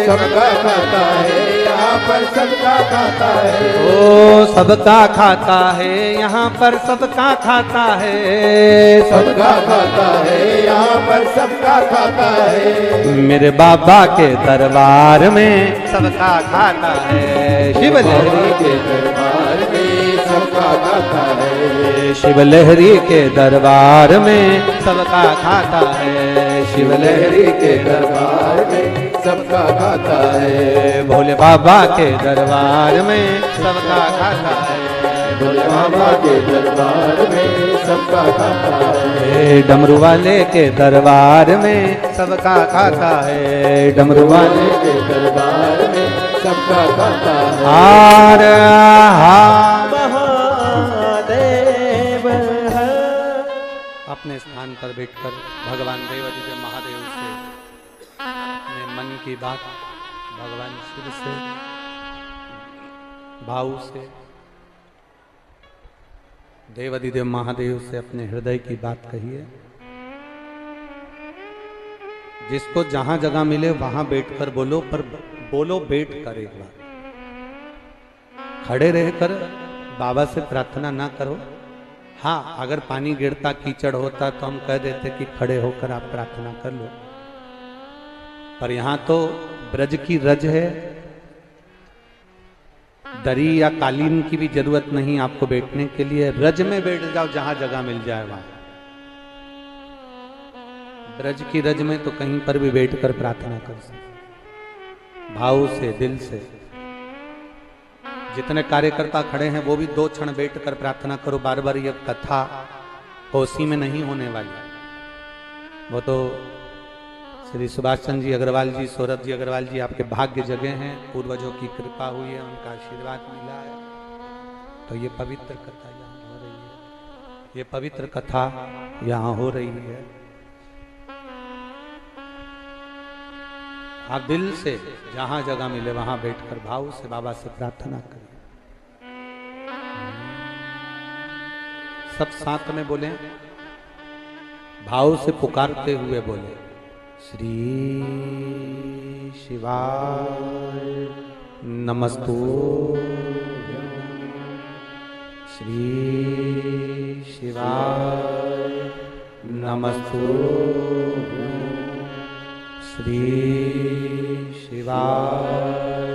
सबका खाता है यहाँ पर सबका खाता है। ओ सबका खाता है यहाँ पर सबका खाता है, सबका खाता है यहाँ पर सबका खाता है। मेरे बाबा के दरबार में सबका खाता है। शिव लहरी के दरबार में सबका खाता है, शिव लहरी के दरबार में सबका खाता है, शिव लहरी के दरबार में सबका खाता है। भोले बाबा के दरबार में सबका खाता है, भोले बाबा के दरबार में सबका खाता है। डमरू वाले के दरबार में सबका खाता है, डमरू वाले के दरबार में सबका खाता है। हार हार महादेव है। अपने स्थान पर बैठकर भगवान देवादिदेव महादेव से अपने मन की बात भगवान शिव से भाव से देवादिदेव महादेव से अपने हृदय की बात कहिए। जिसको जहां जगह मिले वहां बैठकर बोलो, पर बोलो बैठ कर। एक बार खड़े रहकर बाबा से प्रार्थना ना करो। हाँ, अगर पानी गिरता कीचड़ होता तो हम कह देते कि खड़े होकर आप प्रार्थना कर लो, पर यहां तो ब्रज की रज है, दरी या कालीन की भी जरूरत नहीं आपको बैठने के लिए। रज में बैठ जाओ, जहां जगह मिल जाए वहां। ब्रज की रज में तो कहीं पर भी बैठकर प्रार्थना कर सकते, भाव से, दिल से। जितने कार्यकर्ता खड़े हैं वो भी 2 क्षण बैठकर प्रार्थना करो। बार बार ये कथा कोसी में नहीं होने वाली। वो तो श्री सुभाष चंद्र जी अग्रवाल जी, सौरभ जी अग्रवाल जी आपके भाग्य जगह हैं, पूर्वजों की कृपा हुई है, उनका आशीर्वाद मिला है, तो ये पवित्र कथा यहाँ हो रही है। ये पवित्र कथा यहाँ हो रही है। आप दिल से जहां जगह मिले वहां बैठकर भाव से बाबा से प्रार्थना करें। सब साथ में बोले, भाव से पुकारते हुए बोले। श्री शिवाय नमस्तुभ्यं। श्री शिवाय नमस्तुभ्यं। श्री शिवाय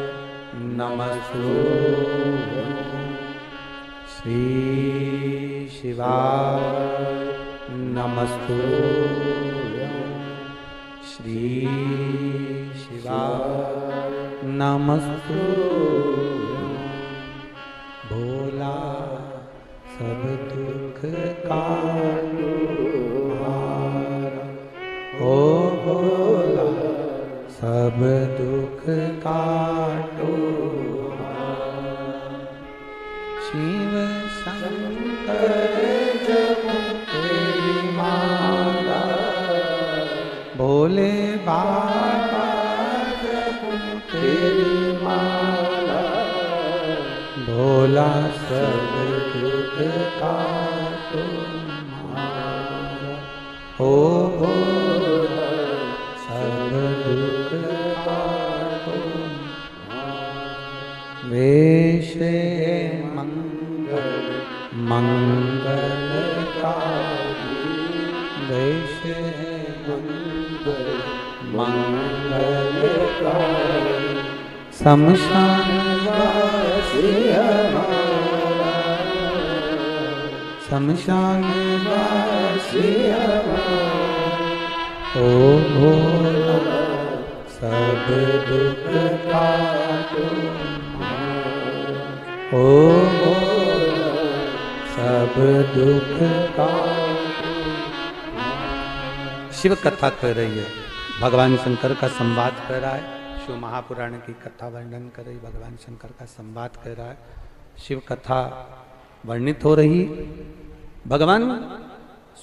नमस्तुभ्यं। श्री शिवाय नमस्तुभ्यं। श्री शिवाय नमस्तुभ्यं। भोला सब दुख काटो हारा, ओ भोला सब दुख काटो हारा। शिव शंकर जप तेरी माला, भोले बाबा जप तेरी माला। भोला सब दुख काटो हारा, ओ भोला सब दुख काटो हारा। वेश मंगल मंगलकारी, वेश मंगल मंगलकारी। शमशान वासी हमारा, शमशान वासी हमारा। ओ भोला सब दुख काटो हारा, ओ भोला सब दुख काटो हारा। शिव कथा कर रही है, भगवान शंकर का संवाद कर रहा है। शिव महापुराण की कथा वर्णन कर रही, भगवान शंकर का संवाद कर रहा है। शिव कथा वर्णित हो रही। भगवान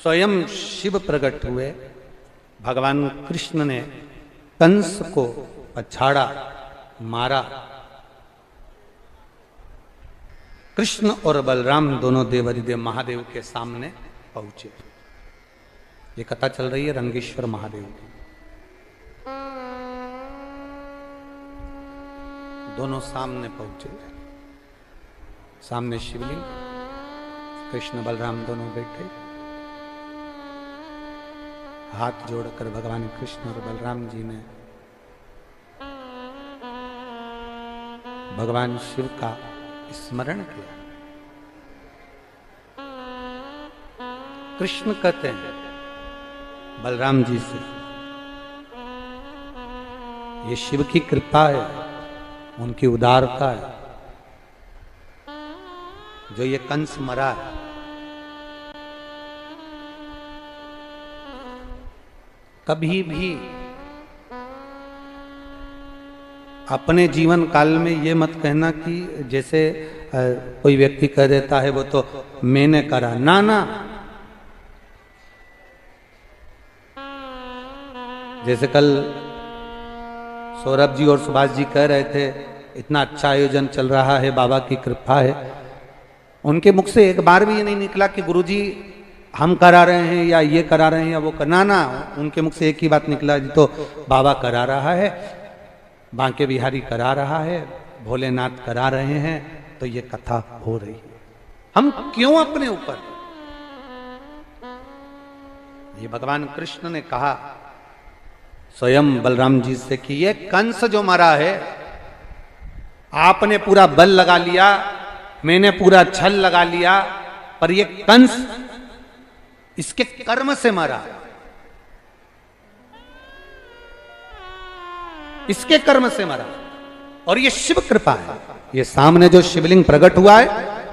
स्वयं शिव प्रकट हुए। भगवान कृष्ण ने कंस को पछाड़ा, मारा। कृष्ण और बलराम दोनों देवाधिदेव महादेव के सामने पहुंचे। ये कथा चल रही है रंगेश्वर महादेव की। दोनों सामने पहुंचे, सामने शिवलिंग, कृष्ण बलराम दोनों बैठे। हाथ जोड़कर भगवान कृष्ण और बलराम जी ने भगवान शिव का स्मरण किया। कृष्ण कहते हैं बलराम जी से, ये शिव की कृपा है, उनकी उदारता है जो ये कंस मरा है। कभी भी अपने जीवन काल में ये मत कहना कि जैसे कोई व्यक्ति कह देता है वो तो मैंने करा, ना ना। जैसे कल सौरभ जी और सुभाष जी कह रहे थे इतना अच्छा आयोजन चल रहा है, बाबा की कृपा है। उनके मुख से एक बार भी ये नहीं निकला कि गुरुजी हम करा रहे हैं या ये करा रहे हैं या वो करना, ना। उनके मुख से एक ही बात निकला, जी तो बाबा करा रहा है, बांके बिहारी करा रहा है, भोलेनाथ करा रहे हैं, तो ये कथा हो रही है। हम क्यों अपने ऊपर? ये भगवान कृष्ण ने कहा स्वयं बलराम जी से कि ये कंस जो मरा है, आपने पूरा बल लगा लिया, मैंने पूरा छल लगा लिया, पर ये कंस इसके कर्म से मरा, इसके कर्म से मरा। और ये शिव कृपा है। ये सामने जो शिवलिंग प्रकट हुआ है,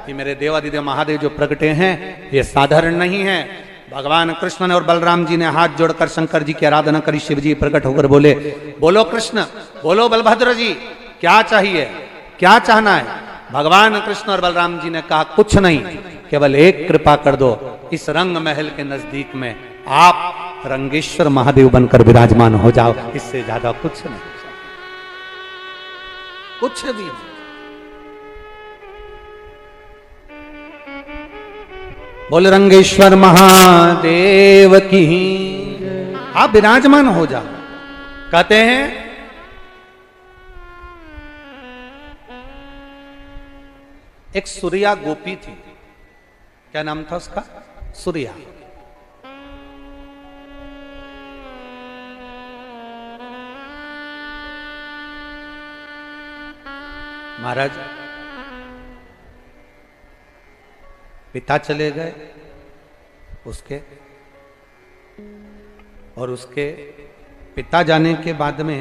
ये मेरे देवादिदेव महादेव जो प्रकटे हैं, ये साधारण नहीं है। भगवान कृष्ण ने और बलराम जी ने हाथ जोड़कर शंकर जी की आराधना करी। शिव जी प्रकट होकर बोले, बोलो कृष्ण, बोलो बलभद्र जी, क्या चाहिए, क्या चाहना है? भगवान कृष्ण और बलराम जी ने कहा कुछ नहीं, केवल एक कृपा कर दो, इस रंग महल के नजदीक में आप रंगेश्वर महादेव बनकर विराजमान हो जाओ, इससे ज्यादा कुछ नहीं, कुछ भी नहीं। बोल रंगेश्वर महादेव की, आप विराजमान हो जाओ। कहते हैं एक सूर्या गोपी थी। क्या नाम था उसका? सूर्या। महाराज पिता चले गए उसके, और उसके पिता जाने के बाद में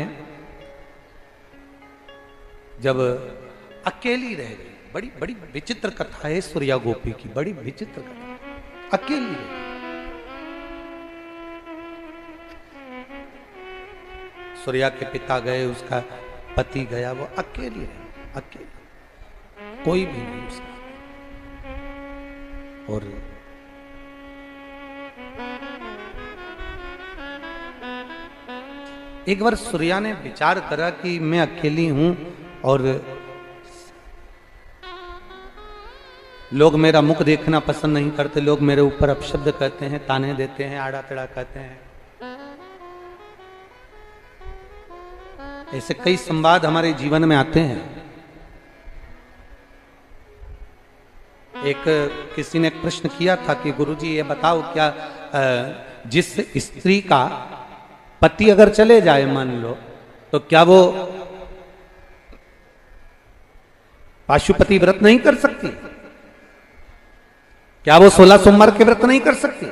जब अकेली रह गई, बड़ी बड़ी विचित्र कथा है सूर्या गोपी की, बड़ी विचित्र कथा। अकेली रह गई, सूर्या के पिता गए, उसका पति गया, वो अकेली रह, अकेली, कोई भी नहीं उसका। और एक बार सूर्या ने विचार करा कि मैं अकेली हूं और लोग मेरा मुख देखना पसंद नहीं करते, लोग मेरे ऊपर अपशब्द कहते हैं, ताने देते हैं, आड़ा तड़ा कहते हैं। ऐसे कई संवाद हमारे जीवन में आते हैं। एक किसी ने प्रश्न किया था कि गुरुजी ये बताओ, क्या जिस स्त्री का पति अगर चले जाए मान लो, तो क्या वो पाशुपति व्रत नहीं कर सकती? क्या वो 16 सोमवार के व्रत नहीं कर सकती?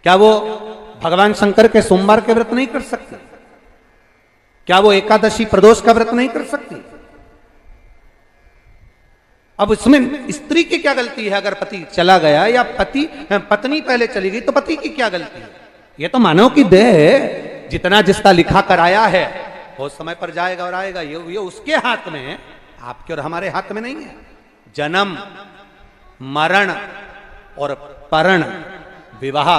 क्या वो भगवान शंकर के सोमवार के व्रत नहीं कर सकती? क्या वो एकादशी प्रदोष का व्रत नहीं कर सकती? अब इसमें स्त्री की क्या गलती है? अगर पति चला गया या पत्नी पहले चली गई तो पति की क्या गलती है? ये तो मानव की देह है, जितना जिसका लिखा कराया है वो समय पर जाएगा और आएगा। ये उसके हाथ में है, आपके और हमारे हाथ में नहीं है। जन्म, मरण और परण, विवाह